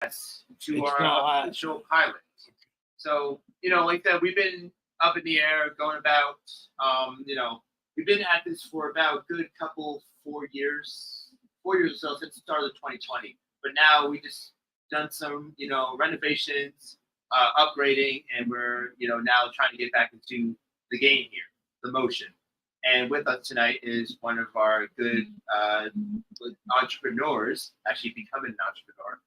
to our official pilot. So, like that, we've been up in the air, going about, we've been at this for about a good couple 4 years or so since the start of 2020. But now we just done some, renovations, upgrading, and we're, now trying to get back into the game here, the motion. And with us tonight is one of our good entrepreneurs, actually becoming an entrepreneur.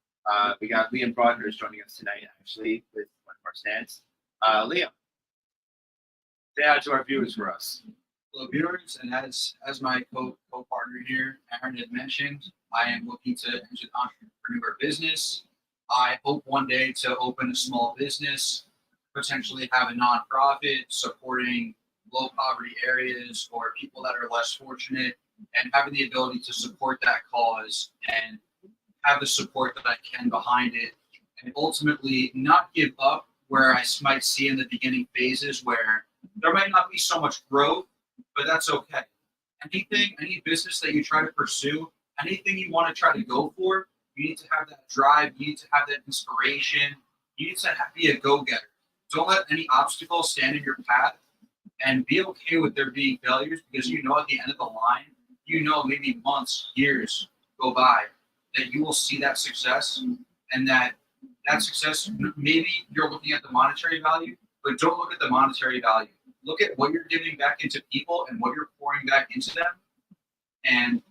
We got Liam Broadhurst joining us tonight, actually, with one of our stands. Liam, say out to our viewers for us. Hello, viewers, and as my co-partner here, Aaron had mentioned, I am looking to enter the entrepreneur business. I hope one day to open a small business, potentially have a nonprofit supporting low poverty areas or people that are less fortunate, and having the ability to support that cause and have the support that I can behind it, and ultimately not give up where I might see in the beginning phases where there might not be so much growth, but that's okay. Any business that you try to pursue, anything you want to try to go for, you need to have that drive, you need to have that inspiration, you need to be a go-getter. Don't let any obstacles stand in your path, and be okay with there being failures, because at the end of the line, maybe months, years go by, that you will see that success, and that success, maybe you're looking at the monetary value, but don't look at the monetary value. Look at what you're giving back into people and what you're pouring back into them, and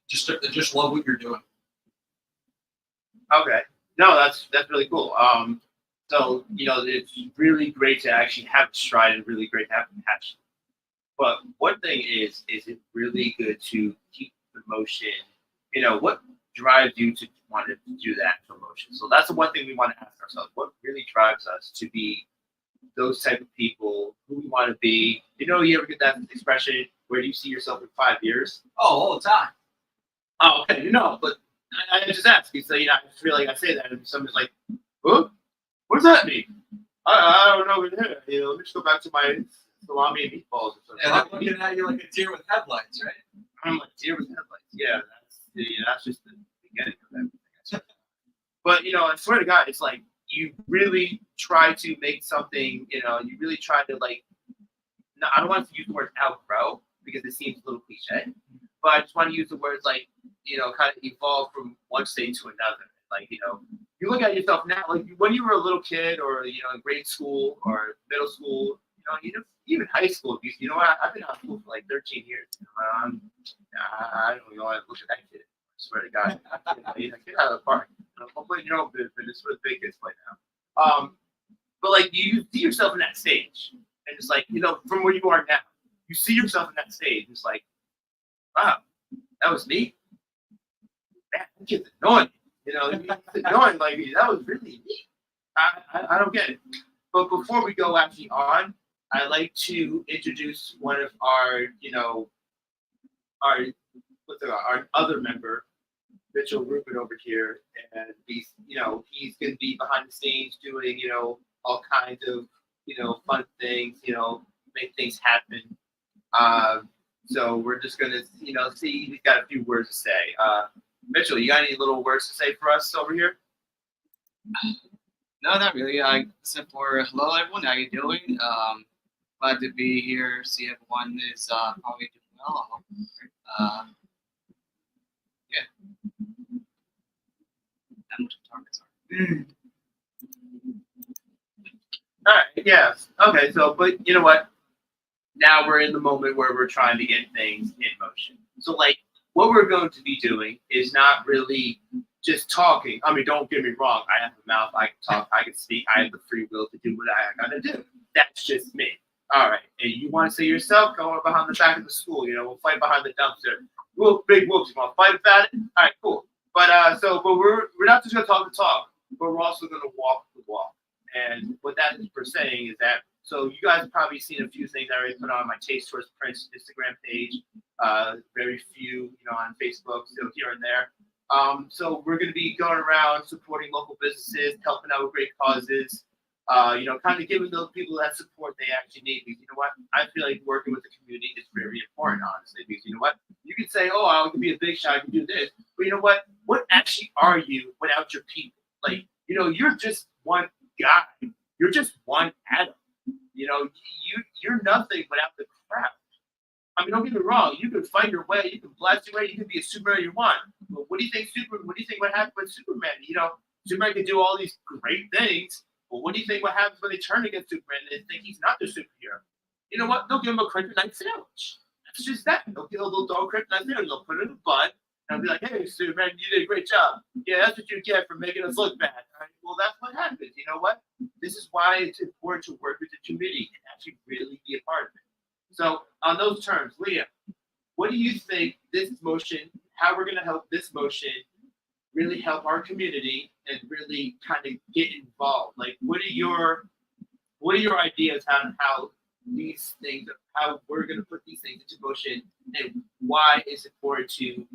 just love what you're doing. Okay. No, that's really cool. So, it's really great to actually have stride and really great to have passion. But one thing is it really good to keep the motion? What drives you to want to do that promotion? So that's the one thing we want to ask ourselves. What really drives us to be those type of people who we want to be? You ever get that expression, where do you see yourself in 5 years? Oh, all the time. Oh, okay, but I just ask you. So, I just feel like I say that, and someone's like, huh? What does that mean? I don't know. Let me just go back to my salami and meatballs. Yeah, I'm looking at you like a deer with headlights, right? I'm like deer with headlights. Yeah, that's just the beginning of everything. But I swear to God, it's like you really try to make something. You really try to No, I don't want to use the word outgrow because it seems a little cliche, but I just want to use the words kind of evolve from one state to another. You look at yourself now, like when you were a little kid, or in grade school or middle school, even high school. I've been out of school for like 13 years. I don't know. I look at that kid. I swear to God, get out of the park. Hopefully, but it's for the big kids play now. But you see yourself in that stage, and it's from where you are now, you see yourself in that stage. It's like, wow, that was me. Man, that kid's annoying. He's annoying. That was really me. I don't get it. But before we go actually on, I'd like to introduce one of our, our other member, Mitchell Rubin over here, and he's going to be behind the scenes doing, all kinds of, fun things, make things happen. So we're just going to, see. He's got a few words to say. Mitchell, you got any little words to say for us over here? No, not really. Except for hello, everyone. How you doing? Glad to be here. See everyone is probably doing well. Yeah. And what the targets are. All right. Yeah. Okay. So, but you know what? Now we're in the moment where we're trying to get things in motion. So, what we're going to be doing is not really just talking. I mean, don't get me wrong. I have a mouth. I can talk. I can speak. I have the free will to do what I gotta do. That's just me. All right. And you want to say yourself? Go behind the back of the school. We'll fight behind the dumpster. Big whoops. You want to fight about it? All right. Cool. But but we're not just gonna talk the talk, but we're also gonna walk the walk. And what that is for saying is that. So you guys have probably seen a few things I already put on my Taste Towards Prince Instagram page. Very few, on Facebook, still here and there. So we're going to be going around supporting local businesses, helping out with great causes. Kind of giving those people that support they actually need. Because I feel like working with the community is very important, honestly. Because you can say, I can be a big shot, I can do this, but what actually are you without your people? you're just one guy. You're just one atom. You're nothing without the crowd. I mean, don't get me wrong. You can fight your way. You can blast your way. You can be a Superman you want. But what do you think what happened with Superman? Superman can do all these great things. But what do you think what happens when they turn against Superman and they think he's not the superhero? You know what? They'll give him a kryptonite sandwich. That's just that. They'll throw a kryptonite sandwich. They'll put it in a bun. And I'll be like, hey, Superman, you did a great job. Yeah, that's what you get for making us look bad. All right, well, that's what happens. You know what? This is why it's important to work with the committee and actually really be a part of it. So on those terms, Leah, what do you think this motion, how we're going to help this motion really help our community and really kind of get involved? Like, what are your ideas on how these things, how we're going to put these things into motion, and why it's important to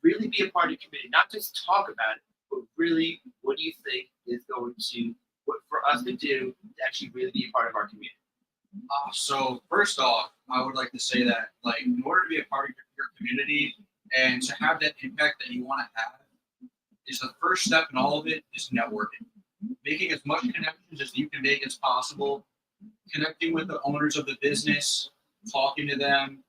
really be a part of the community, not just talk about it, but really, what do you think is going to, what for us to do to actually really be a part of our community? So first off, I would like to say that, like, in order to be a part of your community and to have that impact that you want to have, is the first step in all of it is networking, making as much connections as you can make as possible, connecting with the owners of the business, talking to them,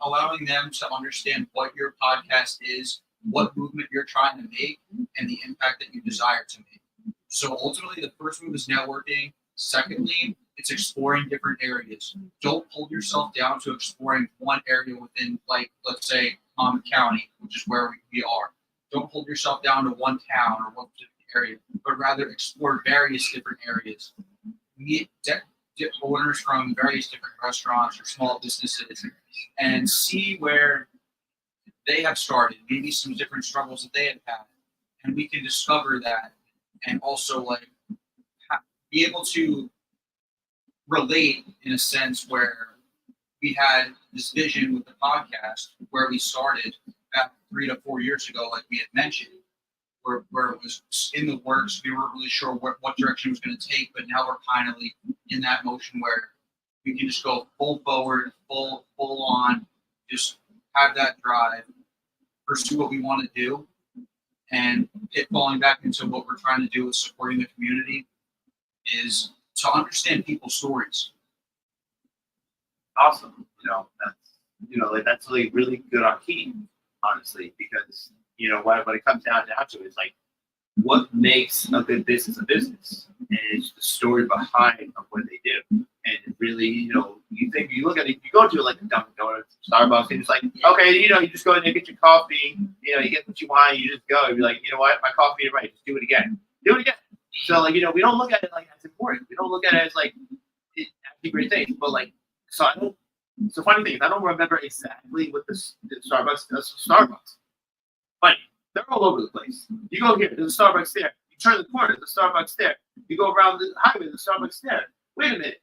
allowing them to understand what your podcast is, what movement you're trying to make, and the impact that you desire to make. So ultimately, the first move is networking. Secondly, it's exploring different areas. Don't hold yourself down to exploring one area within, like, let's say, Monmouth County, which is where we are. Don't hold yourself down to one town or one specific area, but rather explore various different areas. Meet owners from various different restaurants or small businesses and see where they have started, maybe some different struggles that they have had. And we can discover that and also, like, be able to relate in a sense where we had this vision with the podcast where we started back 3 to 4 years ago, like we had mentioned, where it was in the works. We weren't really sure what direction it was going to take, but now we're finally in that motion where we can just go full forward, full on, just have that drive, pursue what we want to do, and falling back into what we're trying to do with supporting the community is to understand people's stories. Awesome. That's really, really good on key, honestly, because when it comes down to it, it's like what makes a good business a business, and it's the story behind of what they do. And really, you look at it, you go to like the Dunkin' Donuts, Starbucks, and it's like, okay, you just go in there, get your coffee, you get what you want, you just go, you're like, you know what, my coffee is right, just do it again. So we don't look at it like that's important. We don't look at it as like it's actually great things. But so funny thing is I don't remember exactly what the Starbucks does for Starbucks. But they're all over the place. You go here, there's a Starbucks there. You turn the corner, there's a Starbucks there. You go around the highway, there's a Starbucks there. Wait a minute.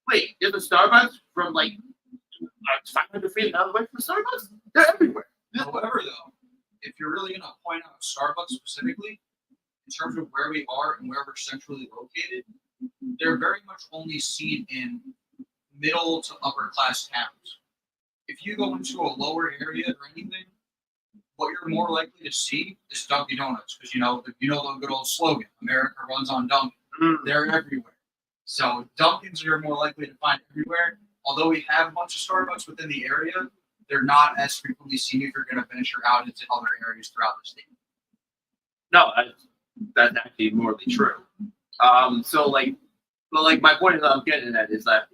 Wait, there's a Starbucks from 500 feet another way from Starbucks? They're everywhere. However, though, if you're really going to point out Starbucks specifically, in terms of where we are and where we're centrally located, they're very much only seen in middle to upper class towns. If you go into a lower area or anything, what you're more likely to see is Dunkin' Donuts, because the good old slogan, America runs on Dunkin'. They're everywhere. So Dunkin's you're more likely to find everywhere. Although we have a bunch of Starbucks within the area, they're not as frequently seen if you're going to venture out into other areas throughout the state. No, that's actually morally true. My point is I'm getting at is that,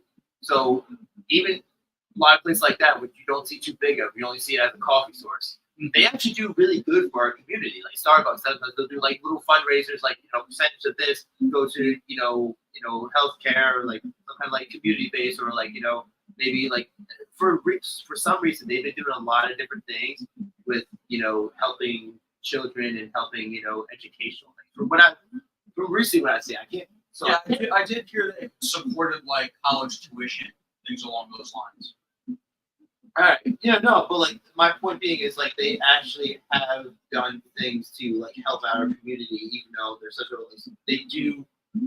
so even a lot of places like that, which you don't see too big of, you only see it as a coffee source. They actually do really good for our community. Like Starbucks, they'll do like little fundraisers, like percentage of this go to healthcare, or like some kind of like community based, or like maybe like for some reason they've been doing a lot of different things with helping children and helping educational things. From recently what I see, I can't. So yeah, I did hear they supported like college tuition, things along those lines. All right. Yeah, no, but like my point being is like they actually have done things to like help out our community, even though they're such a they do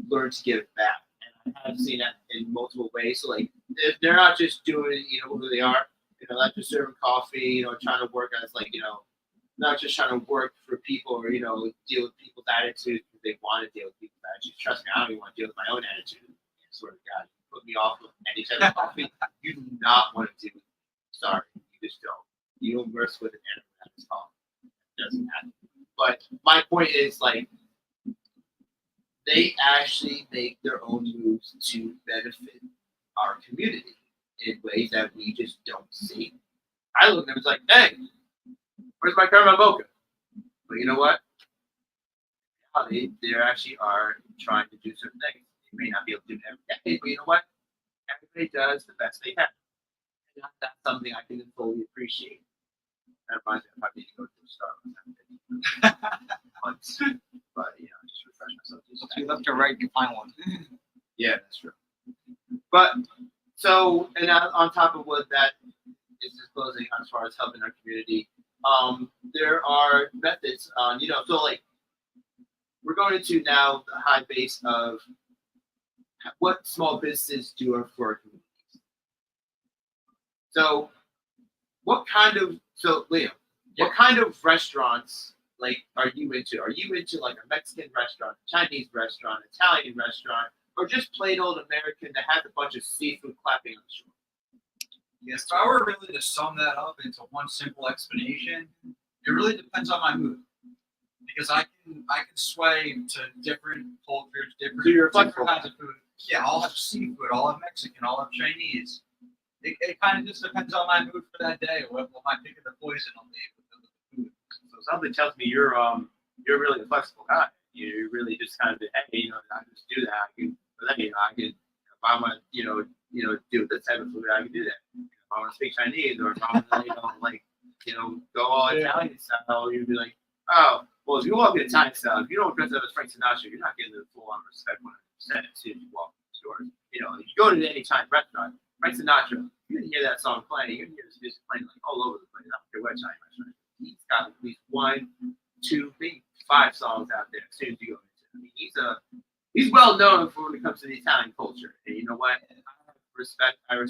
learn to give back, and I have seen that in multiple ways. So like if they're not just doing who they are, not just serving coffee, trying to work as like not just trying to work for people or deal with people's attitudes because they want to deal with people's attitudes. Trust me, I don't even want to deal with my own attitude. I swear to God, you put me off of any type of coffee, you do not want to deal with me. Sorry, you just don't. You don't verse with an animal at this call. It doesn't happen. But my point is, like, they actually make their own moves to benefit our community in ways that we just don't see. I look at them and was like, hey, where's my caramel mocha? But you know what? They actually are trying to do certain things. They may not be able to do it every day, but you know what? Everybody does the best they can. And that's something I can fully appreciate. That reminds me, I need to go to the Starbucks once, but just refresh myself. If you left or right, you find one. Yeah, that's true. But so, and on top of what that is disclosing as far as helping our community, there are methods on, so like we're going into now the high base of what small businesses do for our communities. So, Liam, what kind of restaurants like are you into? Are you into like a Mexican restaurant, Chinese restaurant, Italian restaurant, or just plain old American that has a bunch of seafood clapping on the shore? Yes, if I were really to sum that up into one simple explanation, it really depends on my mood. Because I can sway to different cultures, different kinds of food. Yeah, I'll have seafood, I'll have Mexican, I'll have Chinese. It kind of just depends on my mood for that day. What my pick of the poison I'll leave with the food. So something tells me you're really a flexible guy. You really just kind of hey, I just do that. I can if I want do this type of food, I can do that. If I want to speak Chinese or if I want to go all Italian style, you'd be like, oh, well, if you walk in Italian style, if you don't dress up as Frank Sinatra, you're not getting the full on respect 100% as soon as you walk in the store. If you go to any Italian restaurant, Frank Sinatra, you're gonna hear that song playing. You're gonna hear this music playing like all over the place. I don't care what Italian restaurant. He's got at least 1, 2, maybe 5 songs out there. As soon as you go into, he's well known for when it comes to the Italian culture. And you know what? I respect him.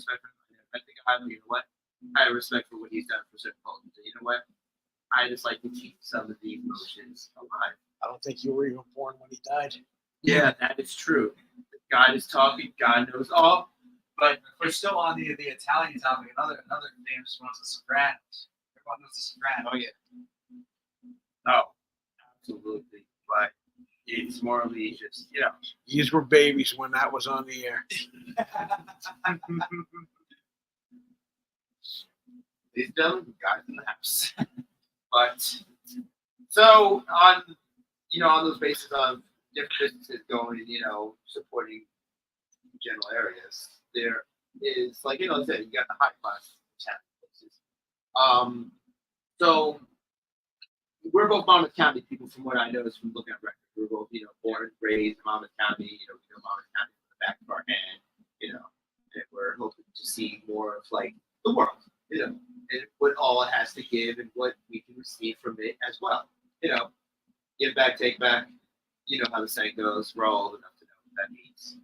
I think I have. You know what? I have respect for what he's done for certain cultures. And you know what? I just like to keep some of the emotions alive. I don't think you were even born when he died. Yeah, that is true. God is talking. God knows all. But we're still on the Italian topic. Another famous one is the Sopranos. Everyone knows the Sopranos. Oh yeah. No, absolutely. But it's morally just These were babies when that was on the air. These gentlemen, guys in the house. But so on those bases of different businesses going, supporting general areas, there is like I said, you got the high class places. So we're both Monmouth County people, from what I noticed from looking at records. We're both born and raised in Monmouth County. We know Monmouth County in the back of our hand. And we're hoping to see more of like the world. And what all it has to give and what we can receive from it as well. Give back, take back. You know how the saying goes. We're all old enough to know what that means.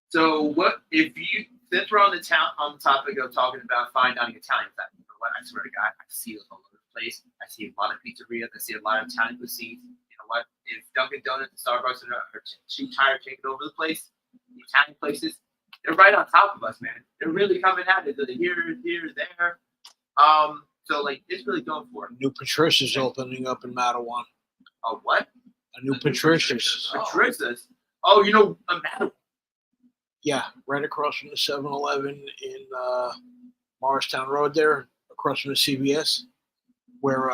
So what if you since we're on the topic of talking about fine dining Italian food, you know what? I swear to God, I see those all over the place. I see a lot of pizzerias. I see a lot of Italian cuisine. You know what? If Dunkin' Donuts and Starbucks are too tired of taking over the place, the Italian places, they're right on top of us, man. They're really coming at it. They're here, there. So like it's really going for it. New Patricia's opening up in Mattawan. Oh, what? A new Patricia's. Patricia's. Oh, a Mattawan. Yeah, right across from the 7-Eleven in Morristown Road there, across from the CVS, where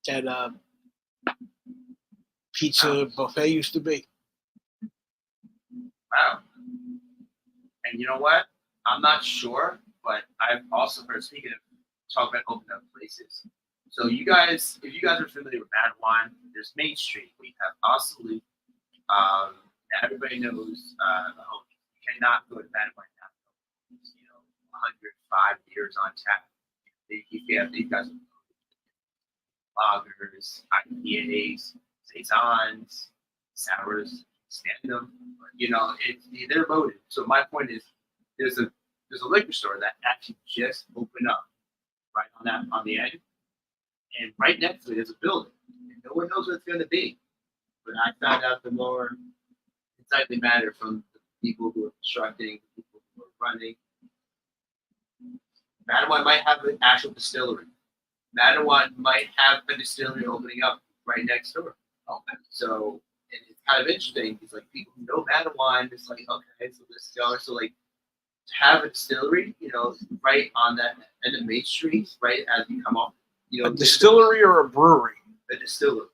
that pizza buffet used to be. Wow. And you know what? I'm not sure, but I've also heard, speaking of talking about opening up places. So if you guys are familiar with Mattawan, there's Main Street. We have Ossaloo. Everybody knows you cannot go to Mattawan now. 105 years on tap. These guys are lagers, IPAs, saisons, sours, stand them. They're loaded. So my point is, there's a liquor store that actually just opened up right on the end, and right next to it is a building, and no one knows what it's going to be. But I found out the more insightly matter from the people who are constructing, the people who are running. Mattawan might have an actual distillery. Mattawan might have a distillery opening up right next door. Okay. So and it's kind of interesting. It's like people who know Mattawan, it's like, okay, so this is so like to have a distillery, right on that end of Main Street, right as you come off, A distillery or a brewery? a distillery.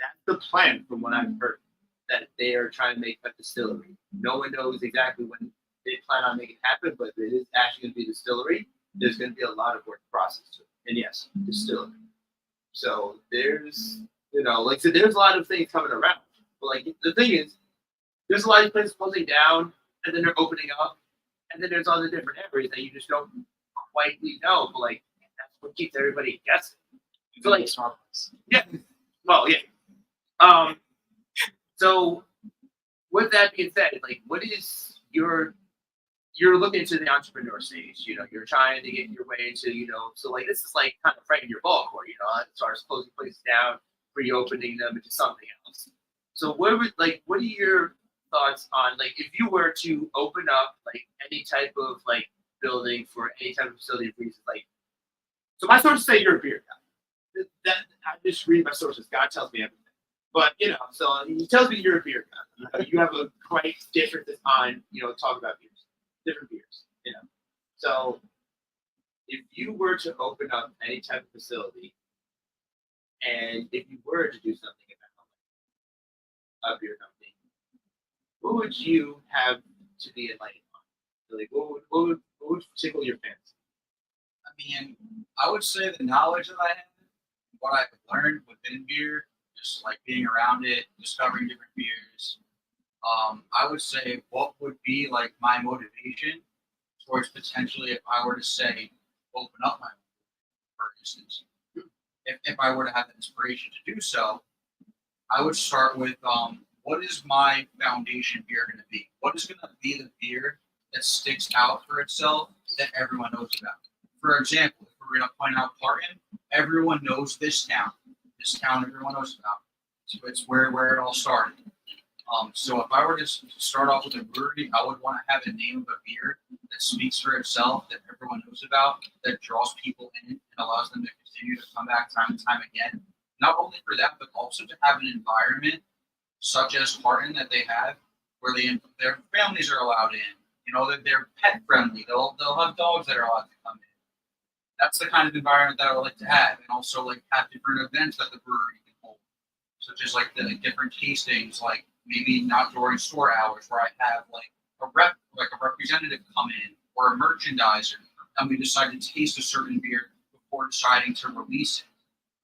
That's the plan from what I've heard. That they are trying to make a distillery. No one knows exactly when they plan on making it happen, but it is actually going to be a distillery. There's going to be a lot of work process to it. And yes, distillery. So there's, like I said, there's a lot of things coming around. But like the thing is, there's a lot of places closing down, and then they're opening up, and then there's all the different areas that you just don't quite know. But like that's what keeps everybody guessing. So like Starbucks. yeah, well yeah. So with that being said, like what is you're looking into the entrepreneur stage, you're trying to get your way into, so like this is like kind of right in your ball court, as far as closing places down, reopening them into something else. So what are your thoughts on like if you were to open up like any type of like building for any type of facility for reasons like so my sources say you're a beer guy. That I just read my sources. God tells me everything. But so he tells me you're a beer guy. You have a quite different on, talk about beers. Different beers, So if you were to open up any type of facility, and if you were to do something about a beer company, what would you have to be enlightened on? Like, what would tickle your fancy? I mean, I would say the knowledge that I have, what I've learned within beer, just like being around it, discovering different beers. I would say what would be like my motivation towards potentially if I were to say open up my own, for instance. If I were to have the inspiration to do so, I would start with what is my foundation beer going to be? What is going to be the beer that sticks out for itself that everyone knows about? For example, if we're going to point out Parton, everyone knows this town. This town everyone knows about. So it's where it all started. So if I were to start off with a brewery, I would want to have a name of a beer that speaks for itself, that everyone knows about, that draws people in and allows them to continue to come back time and time again. Not only for that, but also to have an environment such as Parton that they have, where their families are allowed in. That they're pet friendly. They'll have dogs that are allowed to come in. That's the kind of environment that I would like to have, and also like have different events that the brewery can hold, such as like the different tastings, like maybe not during store hours where I have like a representative come in or a merchandiser, and we decide to taste a certain beer before deciding to release it.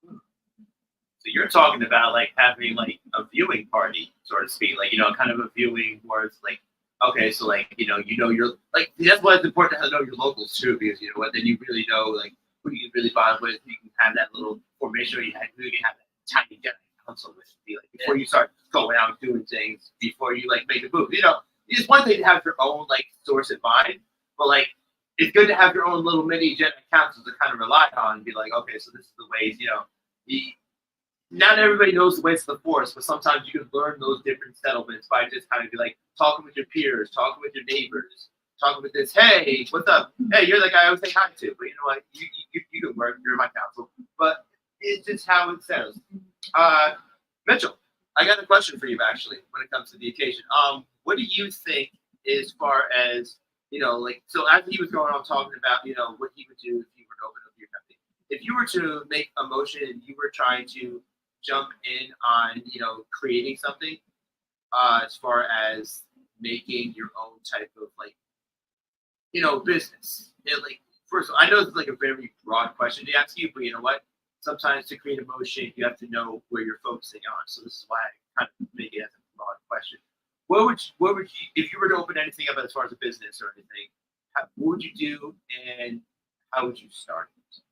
So you're talking about like having like a viewing party, so to speak, like kind of a viewing where it's like, okay, so like you're like that's why it's important to know your locals too, because then you really know like who you can really bond with. You can have that little formation where you can have that tiny council with before you start going out and doing things, before you like make a move. It's one thing to have your own like source in mind, but like it's good to have your own little mini Jedi council to kind of rely on and be like, okay, so this is the ways, not everybody knows the ways of the force, but sometimes you can learn those different settlements by just kind of be like talking with your peers, talking with your neighbors, talking with this, hey, what's up? Hey, you're the guy I would say hi to, but you know what? You can work, you're my council. But it's just how it says. Mitchell, I got a question for you actually when it comes to the occasion. What do you think as far as, so as he was going on talking about, what he would do if he were to open up your company. If you were to make a motion and you were trying to jump in on, creating something, as far as making your own type of like, business. First of all, I know it's like a very broad question to ask you, but you know what? Sometimes to create a motion, you have to know where you're focusing on. So this is why I kind of make it as a broad question. What would you, if you were to open anything up as far as a business or anything, what would you do and how would you start it?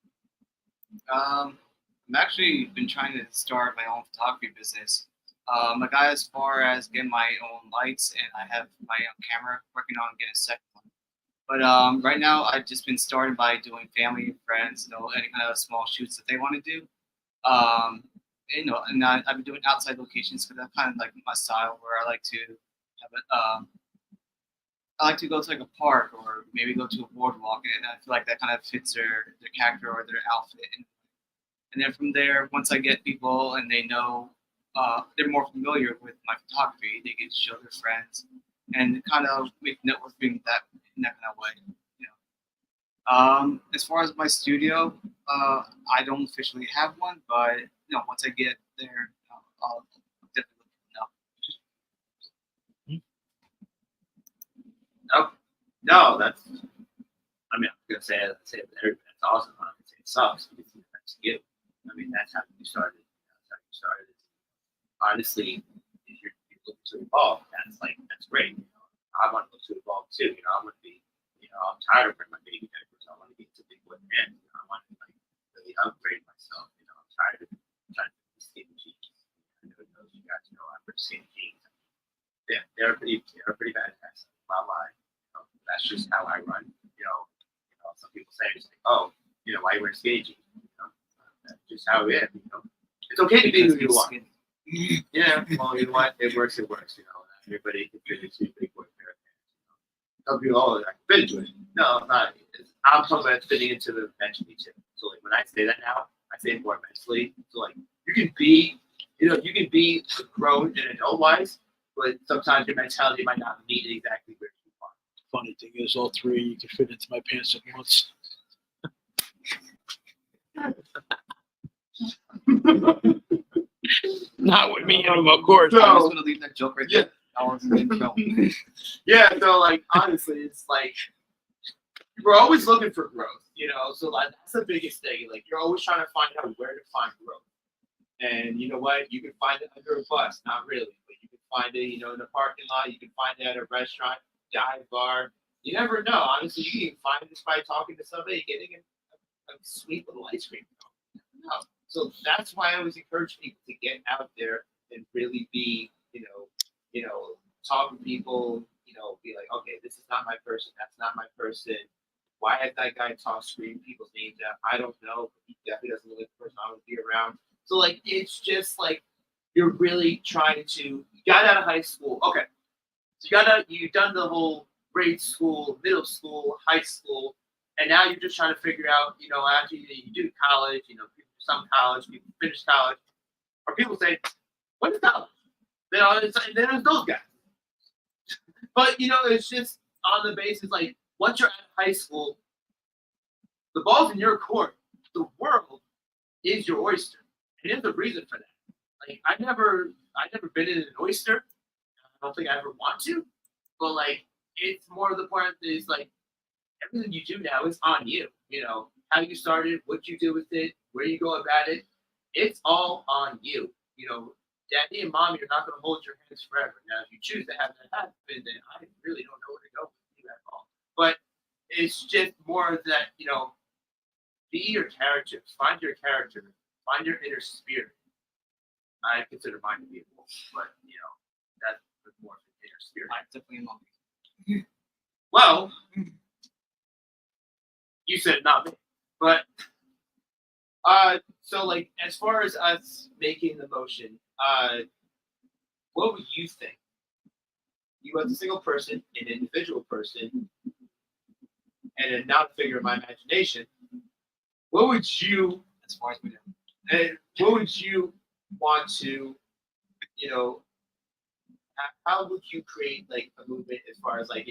I'm actually been trying to start my own photography business. I got as far as getting my own lights, and I have my own camera. Working on getting a second one. But right now, I've just been started by doing family and friends, any kind of small shoots that they want to do. And I've been doing outside locations because that's kind of like my style, where I like to have it. I like to go to like a park or maybe go to a boardwalk, and I feel like that kind of fits their character or their outfit. And then from there, once I get people and they know they're more familiar with my photography, they can show their friends and kind of make networking in that kind of way. You know. As far as my studio, I don't officially have one, but once I get there, I'll definitely know. No, that's. I mean, I'm gonna say it. That's awesome. I'm gonna say it sucks because that's you. I mean, that's how you started. That's how you started. Honestly, if you're looking to evolve, that's great. I want to look to evolve too. I want to be. I'm tired of wearing my baby diapers. I want to get to big boy pants. I want to really upgrade myself. I'm tired of trying to be skinny jeans. I know those you guys know I'm pretty skinny jeans. They're pretty badass. My life. That's just how I run. Some people say it's like, oh, why you wear skinny jeans? That's just how it is. It's okay to be who you are. Yeah, well, you know what? It works. Everybody can fit into a big boy pair of pants. Some people, oh, I can fit into it. No, I'm not. I'm talking about fitting into the mentally too. So like when I say that now, I say it more mentally. So like you can be grown and adult wise, but sometimes your mentality might not meet exactly where you are. Funny thing is, all three you can fit into my pants at once. Not with me, of course. So- I'm just gonna leave that joke right there. I want to get in trouble. Yeah, so like honestly, it's like we're always looking for growth, So like that's the biggest thing. Like you're always trying to find out where to find growth. And you know what? You can find it under a bus, not really, but you can find it, in a parking lot. You can find it at a restaurant, dive bar. You never know. Honestly, you can find this by talking to somebody, getting a sweet little ice cream. You never know. So that's why I always encourage people to get out there and really be, talk to people, be like, okay, this is not my person. That's not my person. Why has that guy screaming people's names out? I don't know. But he definitely doesn't look like the person I would be around. So like, it's just like you're really trying to. You got out of high school. Okay, so you've done the whole grade school, middle school, high school, and now you're just trying to figure out, after you do college, some college, people finish college, or people say, what is college? Then there's those guys. But it's just on the basis like once you're out of high school, the ball's in your court. The world is your oyster, and there's a reason for that. Like I never been in an oyster. I don't think I ever want to, but like it's more of the point is like everything you do now is on you. How you started, what you do with it, where you go about it. It's all on you. Daddy and mommy are not going to hold your hands forever. Now, if you choose to have that happen, then I really don't know where to go with you at all. But it's just more that, be your character. Find your character. Find your inner spirit. I consider mine to be a wolf, but, that's more of an inner spirit. I'm definitely a monkey. Well, you said not me. But, so, like, as far as us making the motion, what would you think? You as a single person, an individual person, and a not figure of my imagination, what would you, As far as we know. and what would you want to, how would you create like a movement as far as like,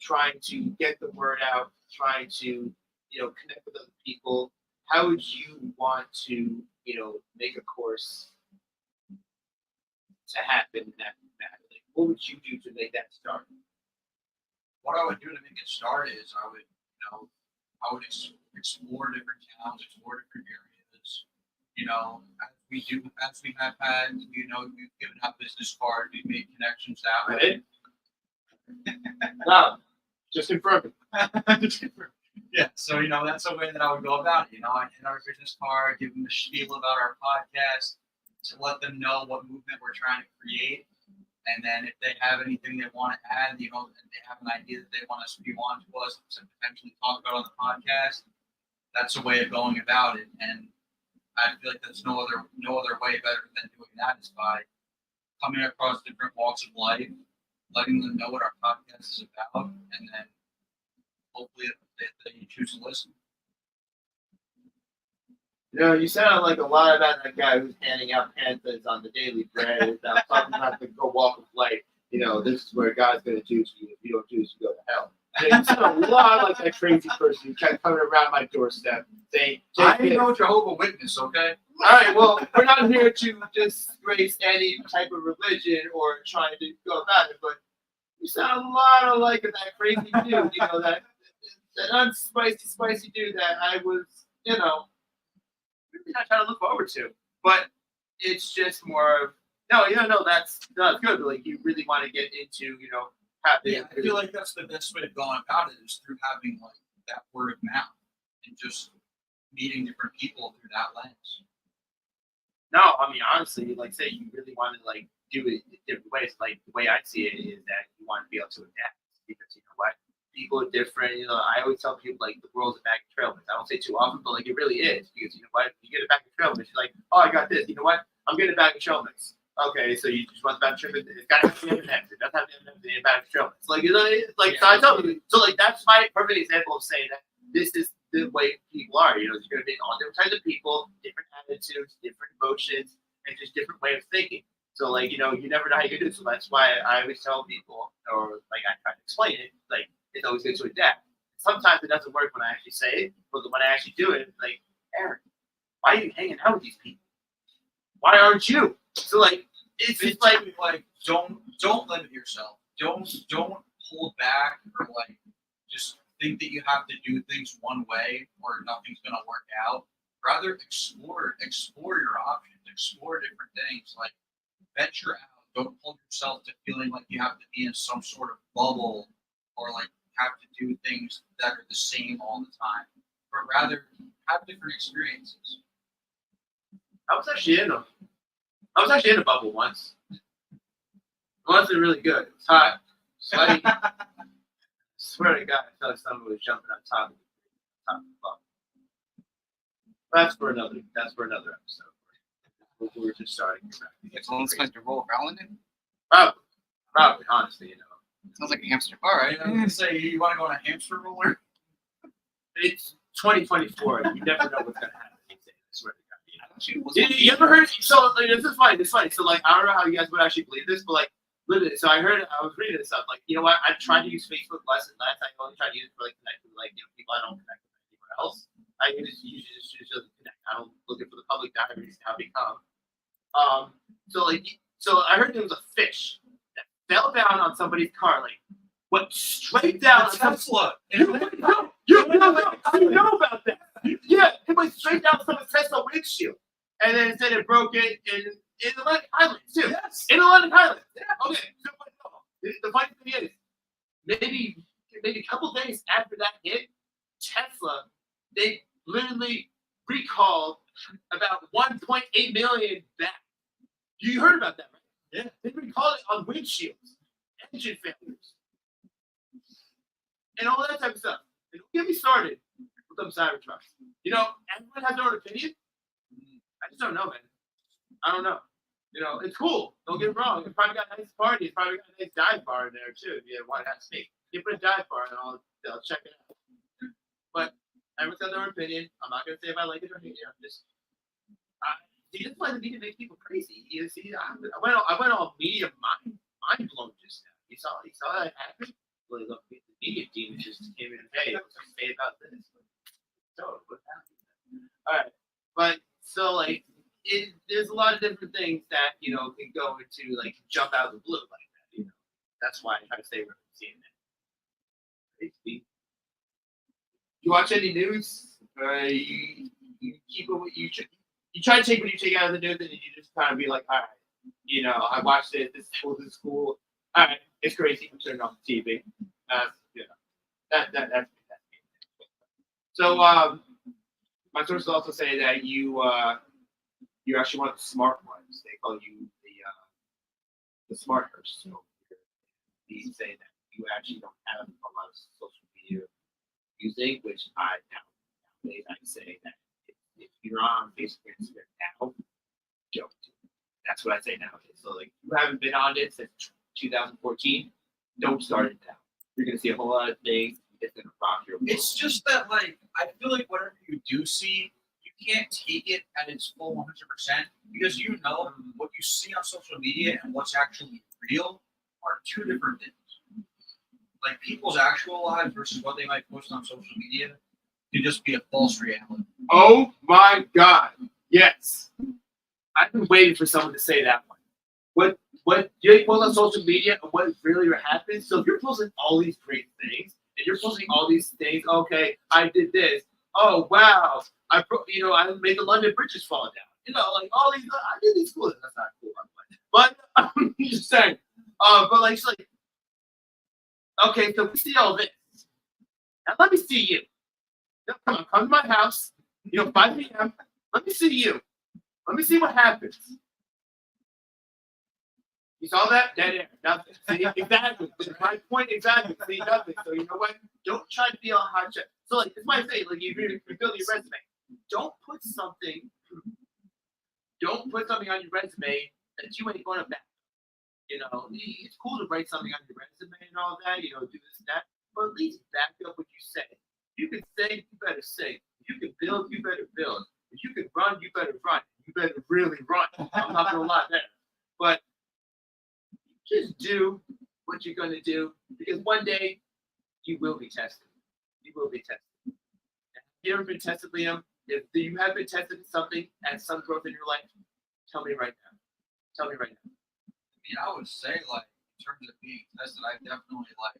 trying to get the word out, trying to, connect with other people? How would you want to, make a course to happen that like, what would you do to make that start? What I would do to make it start is I would explore different towns, explore different areas. As we have had, we've given out business cards, we've made connections that way. Wow, just confirming. Yeah, so that's a way that I would go about it. I get our business card, give them a spiel about our podcast, to let them know what movement we're trying to create, And then if they have anything they want to add, you know, and they have an idea that they want to spew on to us to potentially talk about on the podcast, that's a way of going about it. And I feel like there's no other way better than doing that is by coming across different walks of life, letting them know what our podcast is about, and then hopefully they choose to listen. You know, you sound like a lot about that guy who's handing out pamphlets on the Daily Bread about talking about the go walk of life. You know, this is where God's going to choose you. If you don't choose, you go to hell. You know, you sound a lot like that crazy person who kept coming around my doorstep saying, I "Take ain't this." no Jehovah's Witness, okay? All right, well, we're not here to disgrace any type of religion or trying to go about it, but you sound a lot like that crazy dude, you know, that spicy dude that I was, you know, really not trying to look forward to. But it's just more of, no, that's good. But like, you really want to get into, you know, having. Yeah, I feel like that's the best way of going about it is through having like that word of mouth and just meeting different people through that lens. No, I mean, honestly, like, say you really want to, like, do it in different ways. Like, the way I see it is that you want to be able to adapt because, you know what? People are different. You know, I always tell people, like, the world's a bag of trail mix. I don't say too often, but, like, it really is because, you know what? You get a bag of trail mix, you're like, oh, I got this. You know what? I'm getting a bag of trail mix. Okay, so you just want the bag of trail mix. It's got to have the M&Ms. It doesn't have the M&Ms in a bag of trail mix. Like, you know, like, so I tell you. So, like, that's my perfect example of saying that this is the way people are. You know, there's going to be all different types of people, different attitudes, different emotions, and just different way of thinking. So, like, you know, you never know how you do it. So that's why I always tell people, or like I try to explain it, like, it's always good to adapt. Sometimes it doesn't work when I actually say it, but when I actually do it, it's like, Aaron, why are you hanging out with these people? Why aren't you? So, like, it's just like don't limit yourself. Don't hold back or like just think that you have to do things one way or nothing's gonna work out. Rather explore your options, explore different things, like venture out. Don't hold yourself to feeling like you have to be in some sort of bubble or like have to do things that are the same all the time, but rather have different experiences. I was actually in a bubble once. It wasn't really good. It was hot, sweaty. Swear to God, I felt like someone was jumping on top of the bubble. That's for another episode. We're just starting. It's almost like the roll around in. Probably, honestly, you know. Sounds like a hamster. All right, I'm gonna say you want to go on a hamster roller. It's 2024. You never know what's gonna happen. I swear to God. You Actually, ever heard? So like, this is funny. It's funny. So like, I don't know how you guys would actually believe this, but like, literally. So I was reading this stuff. Like, you know what? I tried to use Facebook less and less. I only try to use it for like connect with like, you know, people I don't connect with anywhere else. I usually just connect. I don't look for the public diaries how they come. So I heard there was a fish that fell down on somebody's car, like went straight down on Tesla. You know about that? Yeah, it went straight down someone's Tesla windshield, and then it said it broke it in Atlantic Highlands too. Yes. In Atlantic Highlands. Yeah. Okay. So, the funny thing is, maybe a couple days after that hit, Tesla, they literally recalled about 1.8 million back. You heard about that, right? Yeah. They recalled it on windshields, engine failures, and all that type of stuff. And don't get me started with them Cybertrucks. You know, everyone has their own opinion. I just don't know, man. I don't know. You know, it's cool. Don't get me wrong. It's probably got a nice party. It's probably got a nice dive bar in there too. If you want to have steak, you put a dive bar and I'll check it out. But everyone's got their own opinion. I'm not gonna say if I like it or hate it. I'm just. This is why the media makes people crazy. You see, I went all media mind blown just now. You saw that happen. Well, look, the media team just came in and hey, what's to say about this? So what happened? All right, but so like. There's a lot of different things that, you know, can go into, like, jump out of the blue like that, you know. That's why I try to stay away from seeing that. You watch any news? You keep it, you try to take what you take out of the news and you just kind of be like, all right, you know, I watched it, this is cool. All right, it's crazy. I'm turning off the TV. You know, that's me. So, my sources also say that you actually want the smart ones. They call you the smart person. So you say that you actually don't have a lot of social media using, which I nowadays I say that if you're on Facebook and Instagram now, don't. That's what I say nowadays. So like you haven't been on it since 2014, don't start it now. You're gonna see a whole lot of things. It's gonna rock your world. It's just that, like, I feel like whatever you do see, you can't take it at its full 100% because you know what you see on social media and what's actually real are two different things. Like people's actual lives versus what they might post on social media can just be a false reality. Oh my God! Yes, I've been waiting for someone to say that one. What you post on social media and what really happens? So if you're posting all these great things and you're posting all these things, okay, I did this. Oh wow, I made the London bridges fall down. You know, like all these. I did these cool. That's not cool, by the way. But I'm just saying. But like, it's like, okay, so we see all this. Now let me see you. Now, come to my house. 5 p.m. Let me see you. Let me see what happens. You saw that? Dead air. Nothing. See, exactly. My point exactly. See, nothing. So you know what? Don't try to be on hot shit. So like, it's my thing. Like, you build your resume. Don't put something on your resume that you ain't going to back. It's cool to write something on your resume and all that. Do this and that. But at least back up what you say. You can say, you better say. You can build, you better build. If you can run, you better run. You better really run. I'm not gonna lie there. But just do what you're gonna do because one day you will be tested. You will be tested. Have you ever been tested, Liam? If you have been tested in something and some growth in your life, tell me right now. Tell me right now. I mean, I would say, like, in terms of being tested, I definitely, like,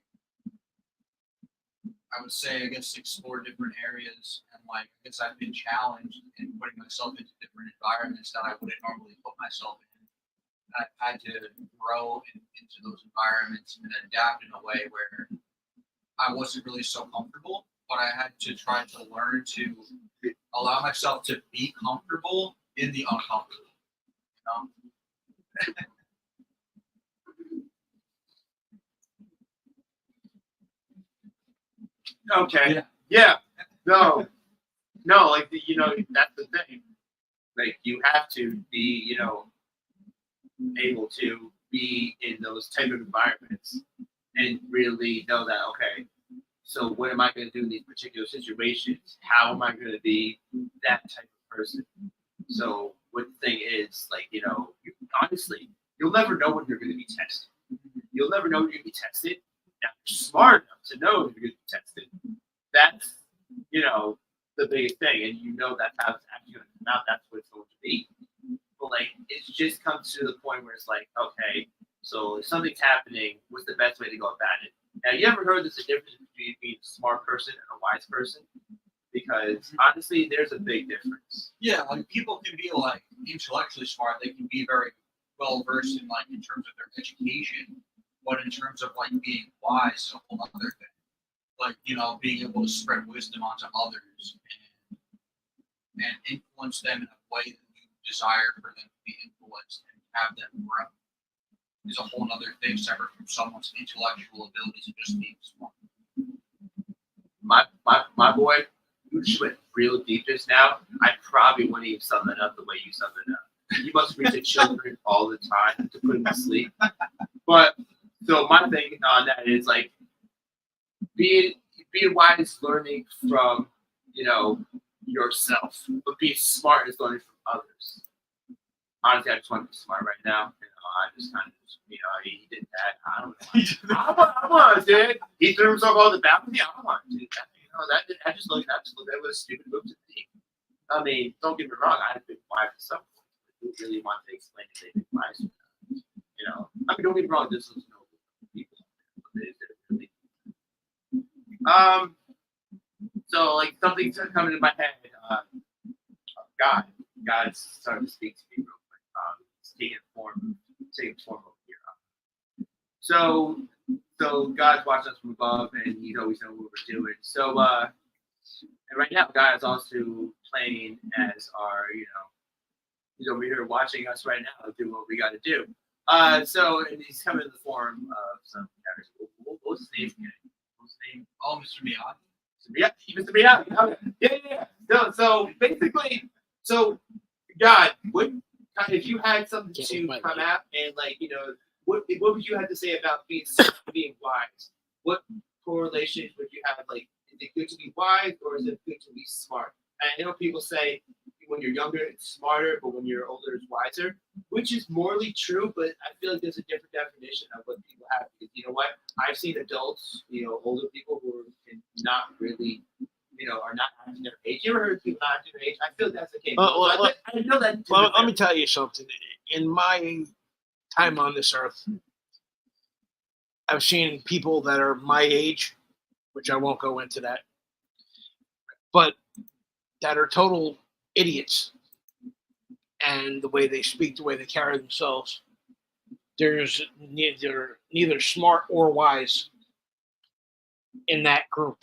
I would say, I guess, explore different areas. And, like, I guess I've been challenged in putting myself into different environments that I wouldn't normally put myself in. And I've had to grow into those environments and adapt in a way where I wasn't really so comfortable, but I had to try to learn to allow myself to be comfortable in the uncomfortable. Okay. Yeah. No. Like that's the thing. Like you have to be, able to be in those type of environments and really know that okay. So what am I going to do in these particular situations? How am I going to be that type of person? So what the thing is, like honestly, you'll never know when you're going to be tested. You'll never know when you're going to be tested. Now you're smart enough to know you're going to be tested. That's the biggest thing, and that's how it's actually going to come out. That's what it's going to be. But like, it's just comes to the point where it's like, okay, so if something's happening, what's the best way to go about it? Now, you ever heard there's a difference between being a smart person and a wise person? Because honestly, there's a big difference. Yeah, like people can be like intellectually smart. They can be very well versed in like in terms of their education, but in terms of like being wise, is a whole other thing. Like being able to spread wisdom onto others and influence them in a way that you desire for them to be influenced and have them grow is a whole other thing separate from someone's intellectual abilities and just being smart. My boy, you just went real deep just now. I probably wouldn't even sum it up the way you summed it up. You must read to children all the time to put them to sleep. But so my thing on that is like being wise, learning from yourself, but being smart is learning from others. Honestly, I just want to be smart right now. I just kind of he did that. I don't know. I want to do it. He threw himself off the balcony. I don't want to do that. I just looked at it was a stupid move to me. I mean, don't get me wrong. I've been wise at some point. Who really want to explain if they've been wise? I mean, don't get me wrong. This is no people. Really. So like something's coming to my head. God started to speak to me real quick. It's taking form over here. So God's watching us from above, and He's always know what we're doing. So and right now, God is also playing as our, He's over here watching us right now do what we got to do. So and he's coming in the form of some characters. What was his name again? What was his name? Oh, Mr. Miyagi. Yeah, Mr. Miyagi. Okay. Yeah. So basically, so God, what if you had something Can't to move my come leg. out and like what would you have to say about being wise? What correlations would you have? Like, is it good to be wise or is it good to be smart? And I know people say when you're younger it's smarter, but when you're older it's wiser, which is morally true. But I feel like there's a different definition of what people have. Because you know what? I've seen adults, older people who are not really, are not acting their age. You ever heard people not acting their age? I feel that's the case. I know that. Well, let me tell you something. In my time on this earth, I've seen people that are my age, which I won't go into that, but that are total idiots. And the way they speak, the way they carry themselves, there's neither smart or wise in that group,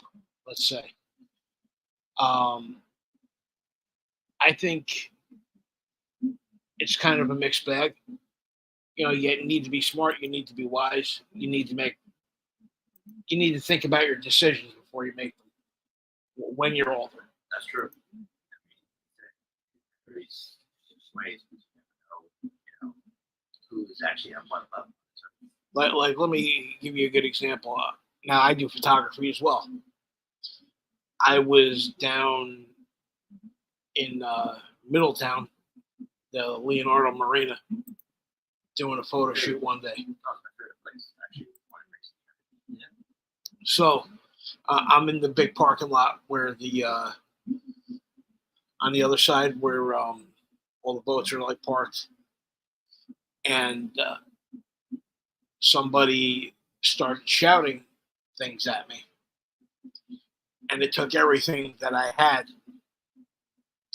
let's say. I think it's kind of a mixed bag. You need to be smart, you need to be wise, you need to think about your decisions before you make them when you're older. That's true. There's ways you never know, who's actually on what level. Like let me give you a good example. Now I do photography as well. I was down in Middletown, the Leonardo Marina, doing a photo shoot one day. That was my favorite place, actually. So I'm in the big parking lot where the on the other side where all the boats are like parked, and somebody started shouting things at me, and it took everything that I had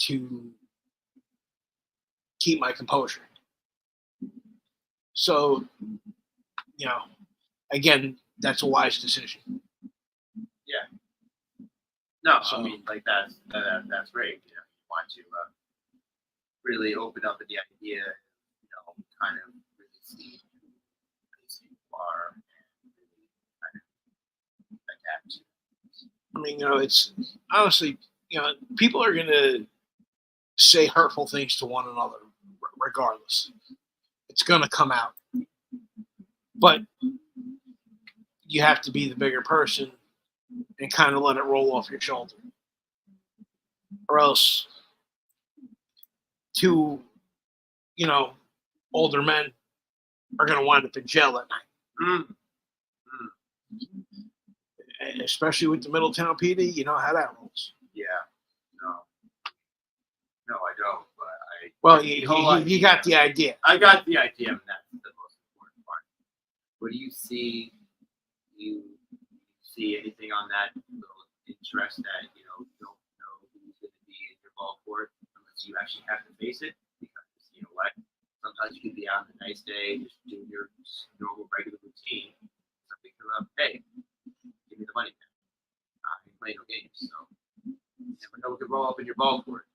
to keep my composure. So, again, that's a wise decision. No, So- I mean, like that's great. You want to really open up the idea, kind of really see who these people are and really kind of adapt to. I mean, it's honestly, people are going to say hurtful things to one another regardless. It's going to come out. But you have to be the bigger person and kind of let it roll off your shoulder. Or else two, older men are going to wind up in jail at night. Especially with the Middletown PD, you know how that rolls. Yeah. No, I don't. But Well, the whole you idea. got the idea. I got the idea, and that's the most important part. What do you see? You see anything on that little interest that you don't know who's going to be in your ball court unless you actually have to face it? Because you know what? Sometimes you can be out on a nice day, just doing your normal regular routine. Something come up, hey, give me the money. I ain't playing no games, so you never know what could roll up in your ball court.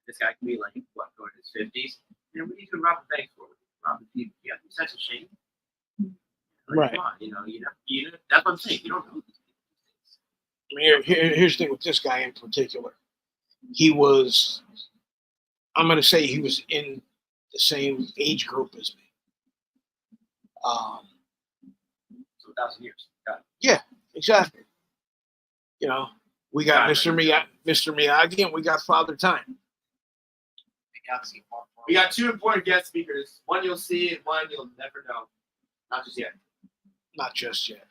This guy can be like what, going to his 50s. What are you going to rob the bank for? Rob the people. You have to be such a shame. Like, Right. Come on, that's what I'm saying. You don't know these things. I mean, here's the thing with this guy in particular. I'm going to say he was in the same age group as me. So 1,000 years. Got it. Exactly. We got Got it. Mr. Miyagi, and we got Father Time. Galaxy Part 4. We got two important guest speakers. One you'll see, and one you'll never know. Not just yet. Not just yet.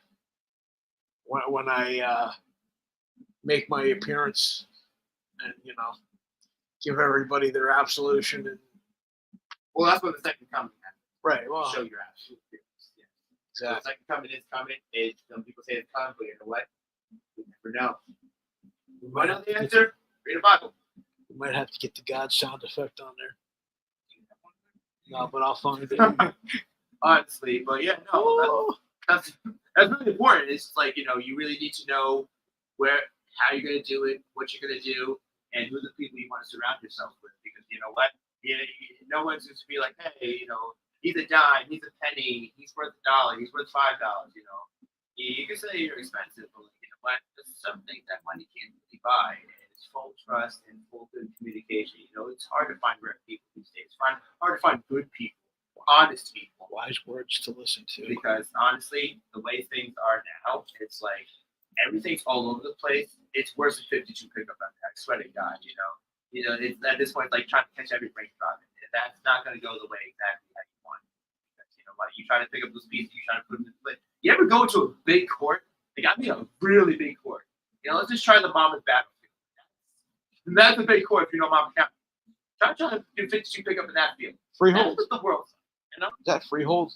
When I make my appearance and give everybody their absolution and Well, that's what the second coming happens. right. Well, Show your absolute feelings. Yeah. So the exactly. second coming is coming. Some people say it's coming, but you know what? We never know. You want to know the answer? Read the Bible. We might have to get the God sound effect on there. No, but I'll find it. Honestly, but yeah, no, that's really important. It's like you really need to know how you're gonna do it, what you're gonna do, and who the people you want to surround yourself with. Because you know what, no one's just be like, hey, he's a dime, he's a penny, he's worth $1, he's worth $5. You know, you can say you're expensive, but you know what? There's some things that money can't really buy. And it's full trust and full good communication. You know, it's hard to find rare people these days. Hard to find good people, honest people. Wise words to listen to. Because honestly, the way things are now, it's like everything's all over the place. It's worse than 52 pickup on that. I swear to God, you know, it's at this point like trying to catch every break drop, and that's not going to go the way exactly how you want. Because you know what, you try to pick up those pieces, you try to put them in place. You ever go to a big court? Like I mean, a really big court. You know, let's just try the Monmouth Battlefield. And that's a big court if you know Monmouth County. Try to do 52 pickup in that field. Freehold. That's what the world's like, you know. Is that Freehold?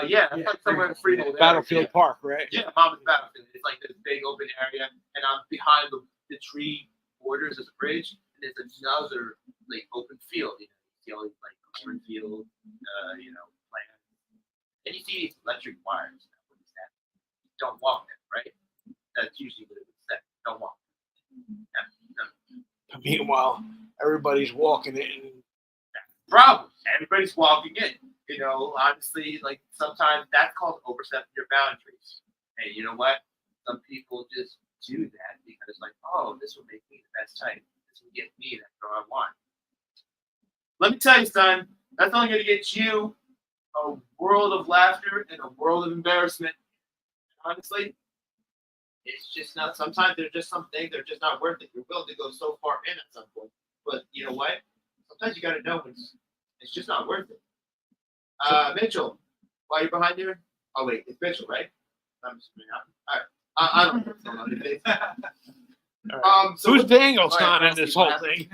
Yeah, that's like somewhere in Freehold. Battlefield area. Park, right? Yeah, Monmouth Battlefield. It's like this big open area, and behind the tree borders is a bridge, and there's another like open field. You know, you see all these like cornfield, you know, plants, and you see these electric wires. What is that? Don't walk them, right? That's usually what it would say. Don't walk. No. Meanwhile, everybody's walking it. And Problem. Everybody's walking in. You know, honestly, like sometimes that's called overstepping your boundaries. And you know what? Some people just do that because, like, oh, this will make me the best type. This will get me that girl I want. Let me tell you, son, that's only going to get you a world of laughter and a world of embarrassment. Honestly, it's just not. Sometimes there's just some things that are just not worth it. You're willing to go so far in at some point, but you know what? Sometimes you got to know when it's just not worth it. Mitchell, why are you behind here? Oh wait, it's Mitchell, right? I'm just all right. I don't know what's going on today. So who's Daniel's all right, not in this whole thing?